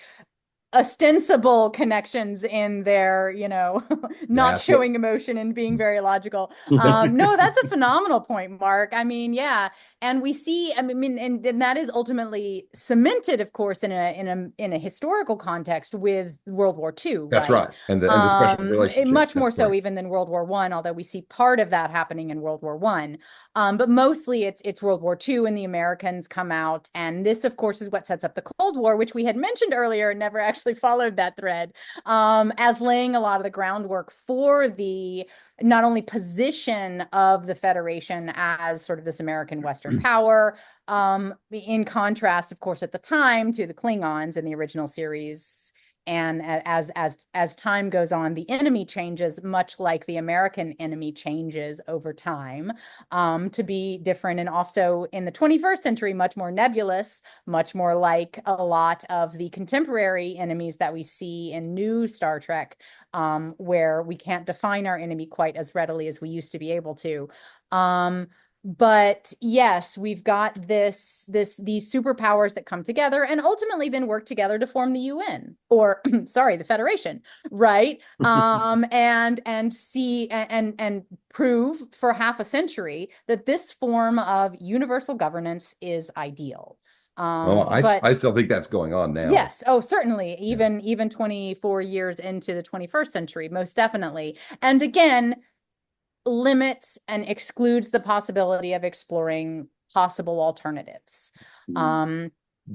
ostensible connections in their, not That's it. showing emotion and being very logical. No, that's a phenomenal point, Mark. I mean, yeah. And we see, I mean, and that is ultimately cemented, of course, in a historical context with World War II, That's right? right. And the special relationship. Much more That's so right. even than World War I, although we see part of that happening in World War I. But mostly it's World War II and the Americans come out. And this, of course, is what sets up the Cold War, which we had mentioned earlier and never actually followed that thread, as laying a lot of the groundwork for the not only position of the Federation as sort of this American Western power, in contrast, of course, at the time to the Klingons in the original series. And as time goes on, the enemy changes, much like the American enemy changes over time, to be different, and also in the 21st century, much more nebulous, much more like a lot of the contemporary enemies that we see in new Star Trek, where we can't define our enemy quite as readily as we used to be able to. But yes, we've got these superpowers that come together and ultimately then work together to form the UN, or sorry, the Federation, right? And see and prove for half a century that this form of universal governance is ideal. Oh, But I still think that's going on now. yes, oh, certainly, Yeah. even 24 years into the 21st century, most definitely. And again, limits and excludes the possibility of exploring possible alternatives.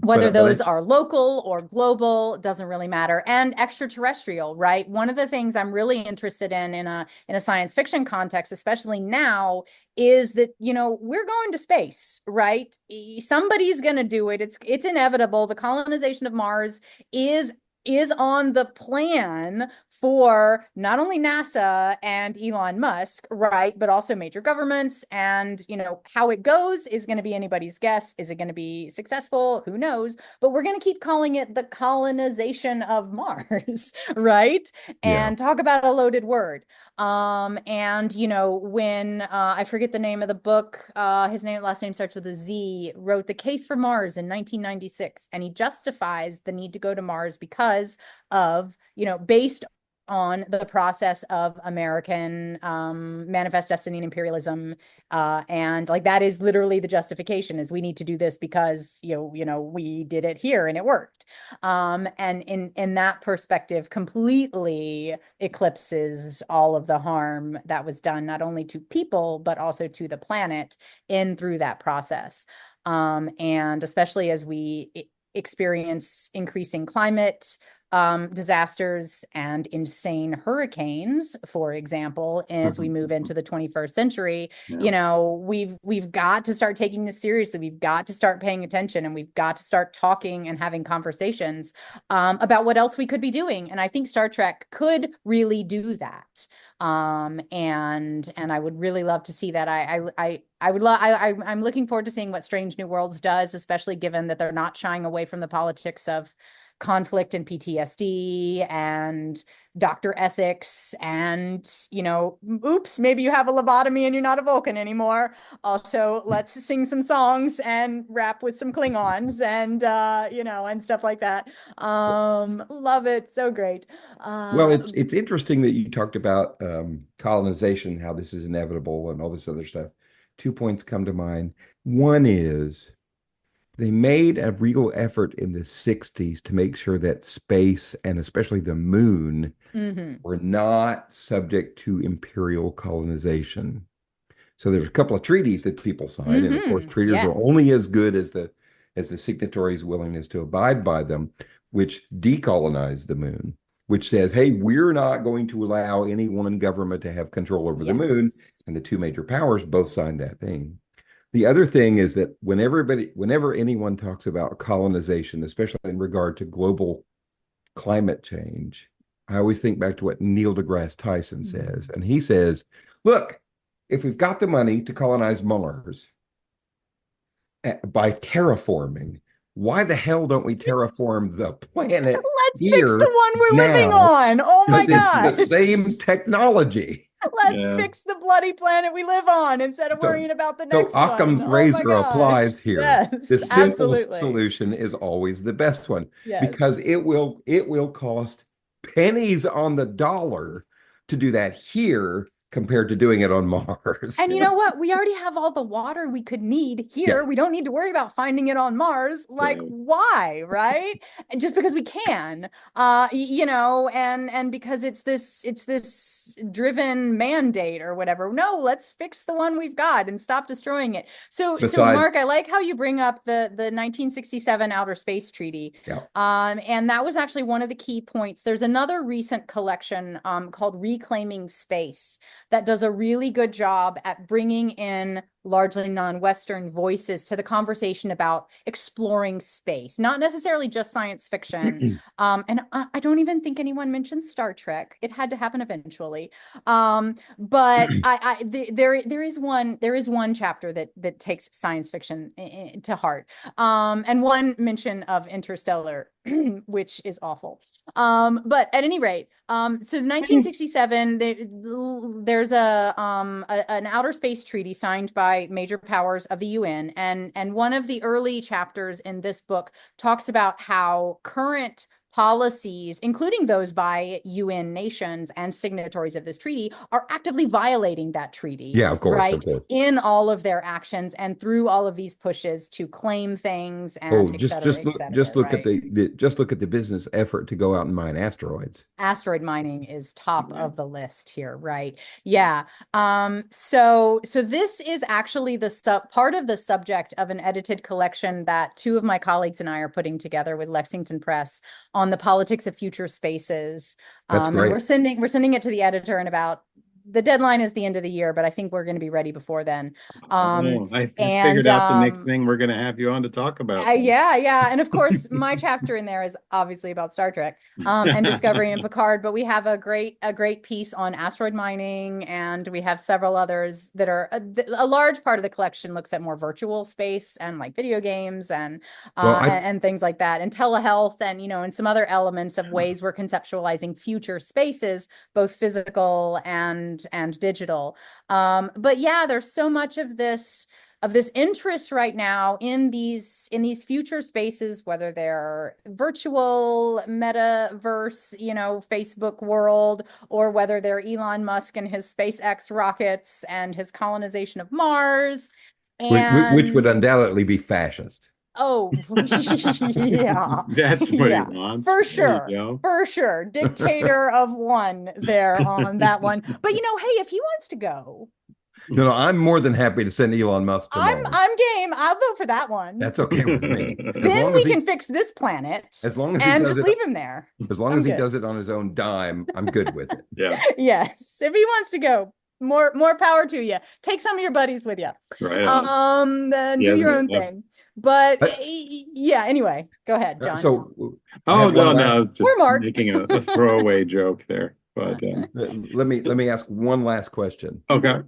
Whether those are local or global doesn't really matter, and extraterrestrial, right? One of the things I'm really interested in a science fiction context, especially now, is that we're going to space, right? Somebody's going to do it. It's inevitable. The colonization of Mars is on the plan for not only NASA and Elon Musk, right, but also major governments. And, how it goes is going to be anybody's guess. Is it going to be successful? Who knows? But we're going to keep calling it the colonization of Mars, right? Yeah. And talk about a loaded word. And, when I forget the name of the book, his last name starts with a Z, wrote The Case for Mars in 1996, and he justifies the need to go to Mars because of, based on the process of American manifest destiny and imperialism, and like that is literally the justification, is we need to do this because we did it here and it worked, and in that perspective completely eclipses all of the harm that was done not only to people but also to the planet in through that process, and especially as we experience increasing climate disasters and insane hurricanes, for example, as we move into the 21st century. Yeah. We've got to start taking this seriously. We've got to start paying attention, and we've got to start talking and having conversations about what else we could be doing. And I think Star Trek could really do that. And I would really love to see that. I'm looking forward to seeing what Strange New Worlds does, especially given that they're not shying away from the politics of conflict and PTSD and doctor ethics and, oops, maybe you have a lobotomy and you're not a Vulcan anymore. Also, let's sing some songs and rap with some Klingons and, and stuff like that. Love it. So great. Well, it's interesting that you talked about colonization, how this is inevitable and all this other stuff. 2 points come to mind. One is they made a real effort in the 60s to make sure that space and especially the moon were not subject to imperial colonization. So there's a couple of treaties that people sign, and of course, treaties are only as good as the signatories' willingness to abide by them, which decolonize the moon, which says, hey, we're not going to allow any one government to have control over the moon. And the two major powers both signed that thing. The other thing is that whenever anyone talks about colonization, especially in regard to global climate change, I always think back to what Neil deGrasse Tyson says. Mhm. And he says, look, if we've got the money to colonize Mars by terraforming, why the hell don't we terraform the planet Let's fix the here one we're living now? on. Oh my Because it's the gosh. same technology. Let's Yeah. fix the bloody planet we live on instead of So, worrying about the so next one. Occam's Oh my razor gosh. applies here. The Yes, simplest absolutely. solution is always the best one because Yes. it will cost pennies on the dollar to do that here compared to doing it on Mars. And you know what? We already have all the water we could need Yeah, here. We don't need to worry about finding it on Mars. Like, Right. why, right? And just because we can, and because it's this driven mandate or whatever. No, let's fix the one we've got and stop destroying it. So besides, Mark, I like how you bring up the 1967 Outer Space Treaty. yeah, And that was actually one of the key points. There's another recent collection called Reclaiming Space that does a really good job at bringing in largely non-Western voices to the conversation about exploring space, not necessarily just science fiction. And I don't even think anyone mentioned Star Trek. It had to happen eventually. But there is one chapter that takes science fiction to heart. And one mention of Interstellar, which is awful. But at any rate, so 1967, there's an outer space treaty signed by major powers of the UN, and one of the early chapters in this book talks about how current policies, including those by UN nations and signatories of this treaty, are actively violating that treaty, yeah, of course, of right? course. In all of their actions and through all of these pushes to claim things Oh, and just et look cetera, at right? just look at the business effort to go out and mine asteroids. Asteroid mining is top Yeah. of the list here, right? Yeah. So this is actually the part of the subject of an edited collection that two of my colleagues and I are putting together with Lexington Press on the politics of future spaces. That's And great. we're sending it to the editor in about the deadline is the end of the year, but I think we're going to be ready before then. Oh, I just And figured out the next thing we're going to have you on to talk about then. yeah. And of course, my chapter in there is obviously about Star Trek and Discovery and Picard, but we have a great piece on asteroid mining, and we have several others that are a large part of the collection looks at more virtual space and like video games Well, and things like that, and telehealth, and and some other elements of ways we're conceptualizing future spaces, both physical and digital. But yeah, there's so much of this interest right now in these future spaces, whether they're virtual metaverse, Facebook world, or whether they're Elon Musk and his SpaceX rockets and his colonization of Mars. which would And undoubtedly be fascist. oh, yeah, That's what he yeah, wants. for There you sure. go. For sure. Dictator of one there on that one. But hey, if he wants to go, No, I'm more than happy to send Elon Musk to Mars. I'm game. I'll vote for that one. That's okay with me. Then we can fix this planet as long as he and does just it, leave him there. as long I'm as he good. does it on his own dime, I'm good with it. Yeah, Yes. If he wants to go, more power to you. Take some of your buddies with you. right on. Then Yeah, do your own yeah. thing. But But- yeah, anyway, go ahead, John. So, I Oh have one no, last- just Mark. making a throwaway joke there. But let me ask one last question. okay.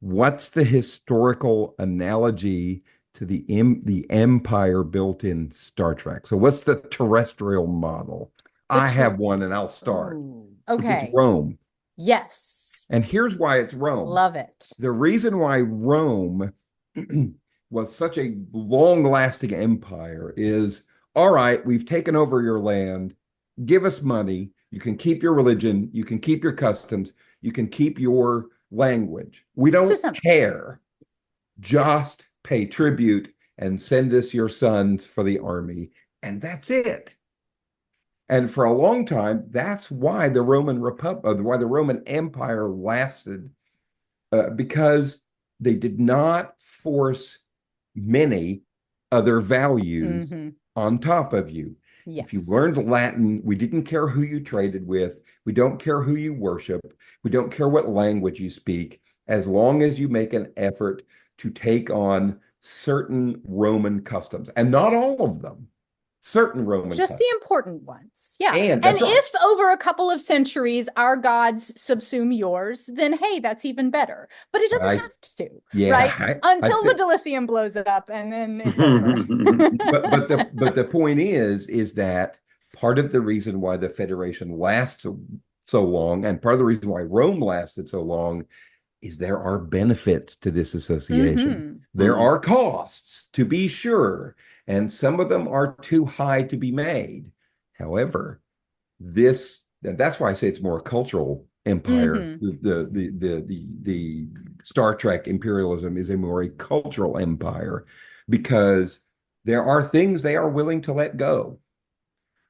What's the historical analogy to the empire built in Star Trek? So what's the terrestrial model? I have one, and I'll start. Ooh, okay. It's Rome. Yes. And here's why it's Rome. Love it. The reason why Rome was such a long-lasting empire is, all right, we've taken over your land. Give us money. You can keep your religion. You can keep your customs. You can keep your language. We don't care. Just pay tribute and send us your sons for the army. And that's it. And for a long time, that's why the Roman Republic, why the Roman Empire lasted, because they did not force many other values on top of you. Yes. If you learned Latin, we didn't care who you traded with. We don't care who you worship. We don't care what language you speak, as long as you make an effort to take on certain Roman customs, and not all of them. certain Roman just the customs. important ones. Yeah. And And that's right. if over a couple of centuries our gods subsume yours, then hey, that's even better. But it doesn't I have to, yeah, right? I Until the think, dilithium blows it up and then it's over. but the point is that part of the reason why the Federation lasts so long, and part of the reason why Rome lasted so long, is there are benefits to this association. Mhm. There are costs, to be sure, and some of them are too high to be made. However, and that's why I say it's more a cultural empire. Mhm. The Star Trek imperialism is a more a cultural empire because there are things they are willing to let go.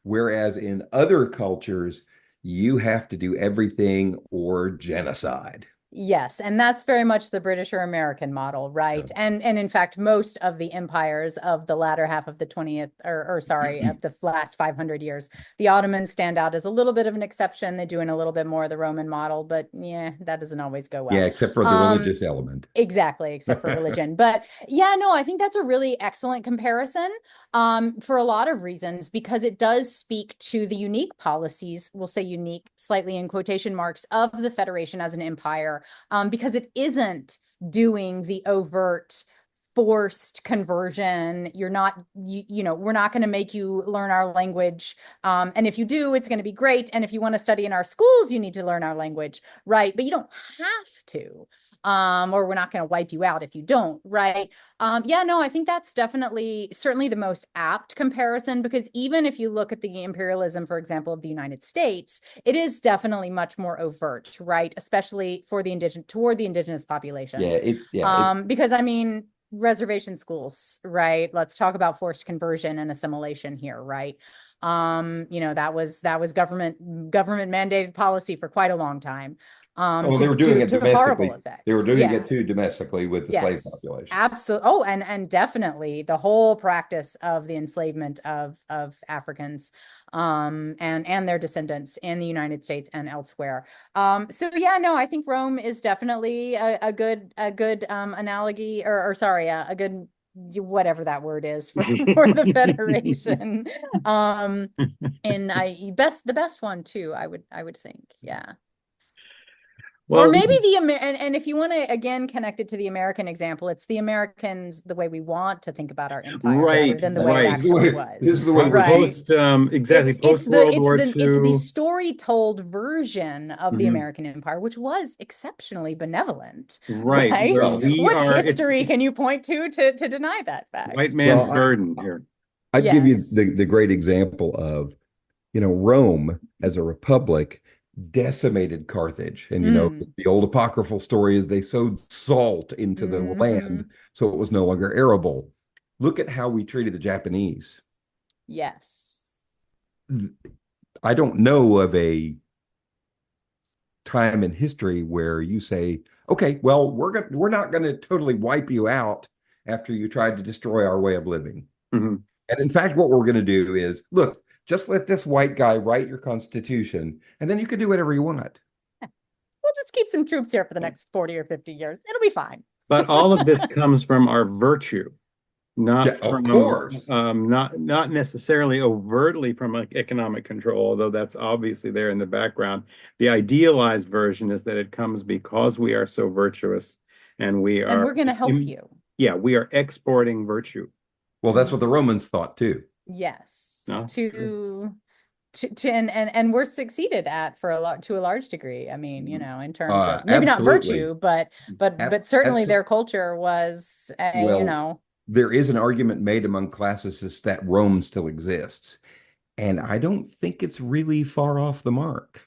Whereas in other cultures, you have to do everything or genocide. Yes, and that's very much the British or American model, right? And in fact, most of the empires of the latter half of the 20th, or sorry, of the last 500 years, the Ottomans stand out as a little bit of an exception. They're doing a little bit more of the Roman model, but yeah, that doesn't always go well. Yeah, except for the religious element. Exactly, except for religion. But yeah, no, I think that's a really excellent comparison for a lot of reasons, because it does speak to the unique policies, we'll say unique, slightly in quotation marks, of the Federation as an empire, because it isn't doing the overt forced conversion. You're not, we're not going to make you learn our language. And if you do, it's going to be great. And if you want to study in our schools, you need to learn our language, right? But you don't have to. Or we're not going to wipe you out if you don't, right? Yeah, no, I think that's certainly the most apt comparison, because even if you look at the imperialism, for example, of the United States, it is definitely much more overt, right? Especially for toward the indigenous populations. Because I mean, reservation schools, right? Let's talk about forced conversion and assimilation here, right? That was government mandated policy for quite a long time. Oh, they were doing it to horrible domestically. effect. They were doing Yeah. it too domestically with the slave Yes, populations. absolutely. Oh, and definitely the whole practice of the enslavement of Africans, and their descendants in the United States and elsewhere. So yeah, no, I think Rome is definitely a good analogy, or sorry, a good whatever that word is for the Federation. And the best one too, I would think. Yeah. Or Well, maybe and if you want to again connect it to the American example, it's the Americans the way we want to think about our empire rather right, than the way it right. actually This was. is the way we're Right. teaching. Exactly, post World War It's the II. story told version of the Mhm. American empire, which was exceptionally benevolent, Right. right? Well, What it's history can you point to deny that white fact? man's Well, burden here. I'd give you Yes. the great example of, Rome as a republic decimated Carthage. And, Mm. the old apocryphal story is they sowed salt into the land Hmm. so it was no longer arable. Look at how we treated the Japanese. Yes. I don't know of a time in history where you say, okay, well, we're not going to totally wipe you out after you tried to destroy our way of living. Mhm. And in fact, what we're going to do is, look, just let this white guy write your constitution, and then you can do whatever you want. We'll just keep some troops here for the next 40 or 50 years. It'll be fine. But all of this comes from our virtue, not Yeah, of from course. not necessarily overtly from like economic control, although that's obviously there in the background. The idealized version is that it comes because we are so virtuous, and And we're going to help you. yeah, we are exporting virtue. Well, that's what the Romans thought too. Yes. No, it's true. And we're succeeded at to a large degree. I mean, in terms of maybe not Absolutely. virtue, but certainly Abs their culture was well, there is an argument made among classicists that Rome still exists, and I don't think it's really far off the mark.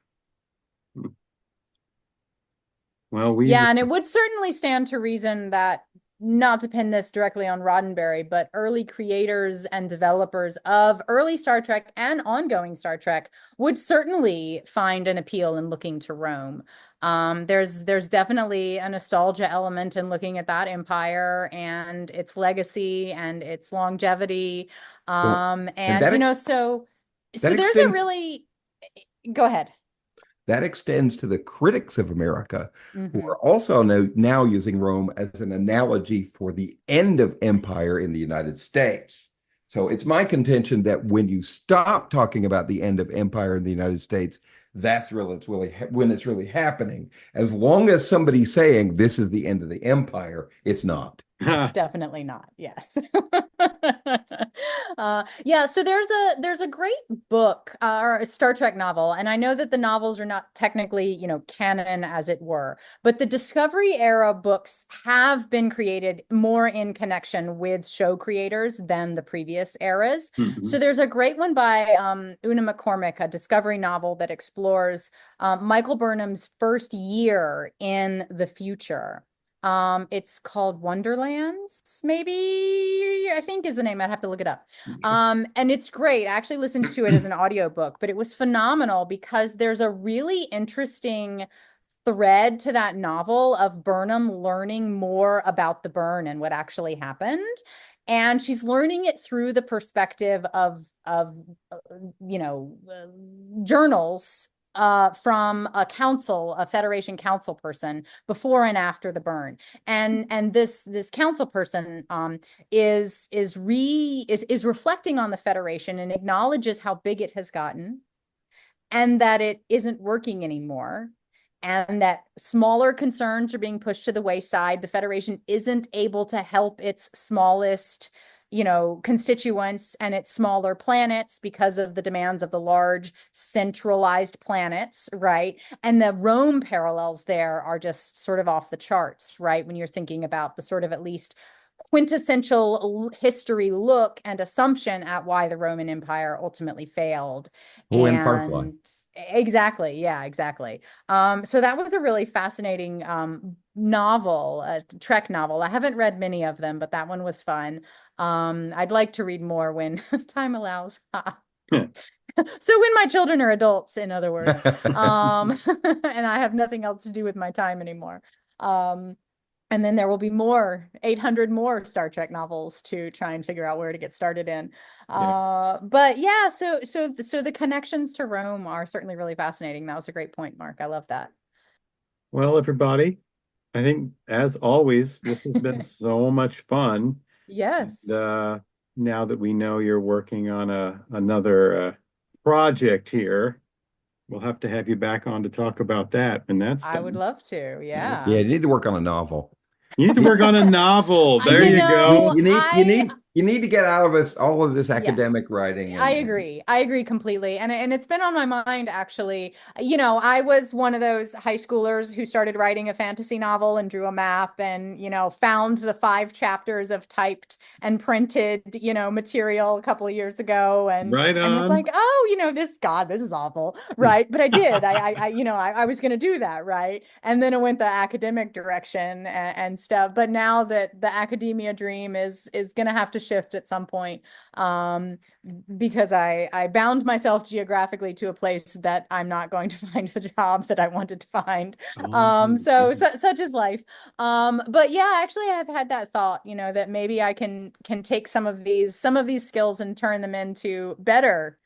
Well, yeah, and it would certainly stand to reason that, not to pin this directly on Roddenberry, but early creators and developers of early Star Trek and ongoing Star Trek would certainly find an appeal in looking to Rome. There's definitely a nostalgia element in looking at that empire and its legacy and its longevity. Well, and And so that there's a extends really, go ahead. that extends to the critics of America, who Mm-hmm. are also now using Rome as an analogy for the end of empire in the United States. So it's my contention that when you stop talking about the end of empire in the United States, that's really when it's really happening. As long as somebody's saying this is the end of the empire, it's not. It's definitely not. Yes. Yeah, so there's a great book or a Star Trek novel, and I know that the novels are not technically, canon as it were, but the Discovery era books have been created more in connection with show creators than the previous eras. So there's a great one by Una McCormick, a Discovery novel that explores Michael Burnham's first year in the future. It's called Wonderlands, maybe, I think is the name. I'd have to look it up. And it's great. I actually listened to it as an audiobook, but it was phenomenal because there's a really interesting thread to that novel of Burnham learning more about the burn and what actually happened. And she's learning it through the perspective of journals from a Federation council person before and after the burn, and this council person is reflecting on the Federation and acknowledges how big it has gotten, and that it isn't working anymore, and that smaller concerns are being pushed to the wayside. The Federation isn't able to help its smallest constituents and its smaller planets because of the demands of the large centralized planets, right? And the Rome parallels there are just sort of off the charts, right? When you're thinking about the sort of at least quintessential history look and assumption at why the Roman Empire ultimately failed. And Firefly. Exactly. Yeah, exactly. So that was a really fascinating novel, a Trek novel. I haven't read many of them, but that one was fun. I'd like to read more when time allows. So when my children are adults, in other words, and I have nothing else to do with my time anymore. And then there will be 800 more Star Trek novels to try and figure out where to get started in. But yeah, so the connections to Rome are certainly really fascinating. That was a great point, Mark. I love that. Well, everybody, I think as always, this has been so much fun. Yes. And, now that we know you're working on another project here, we'll have to have you back on to talk about that when that's done. I would love to. Yeah. Yeah, you need to work on a novel. You need to work on a novel. There you go. You need to get out of us all of this academic writing. I agree completely. And it's been on my mind, actually. I was one of those high schoolers who started writing a fantasy novel and drew a map and, found the 5 chapters of typed and printed, material a couple of years ago. And was like, oh, this is awful. Right. But I did. I was going to do that. Right. And then it went the academic direction and stuff. But now that the academia dream is going to have to shift at some point, because I bound myself geographically to a place that I'm not going to find the job that I wanted to find. Such is life. But yeah, actually I've had that thought, that maybe I can take some of these skills and turn them into better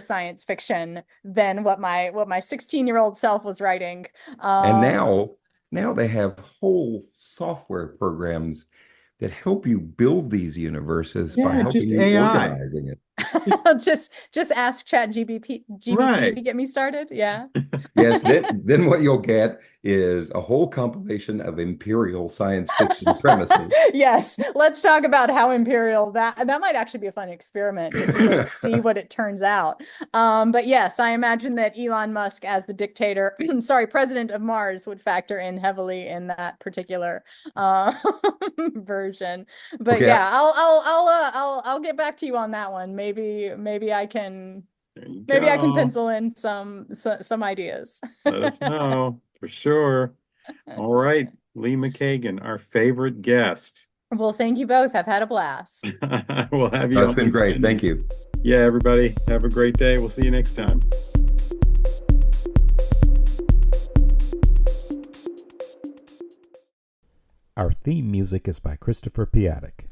science fiction than what my 16-year-old self was writing. And now they have whole software programs that help you build these universes by helping you organizing it. just ask ChatGPT to get me started. Yeah. Yes. Then what you'll get is a whole compilation of imperial science fiction premises. Yes. Let's talk about how imperial that might actually be a fun experiment just to sort of see what it turns out. But yes, I imagine that Elon Musk as the dictator, president of Mars would factor in heavily in that particular version. But okay. Yeah, I'll get back to you on that one. Maybe I can pencil in some ideas. Let us know for sure. All right, Leigh McKagen, our favorite guest. Well, thank you both. I've had a blast. We'll have you. That's been great. Thank you. Yeah, everybody, have a great day. We'll see you next time. Our theme music is by Christopher Piatek.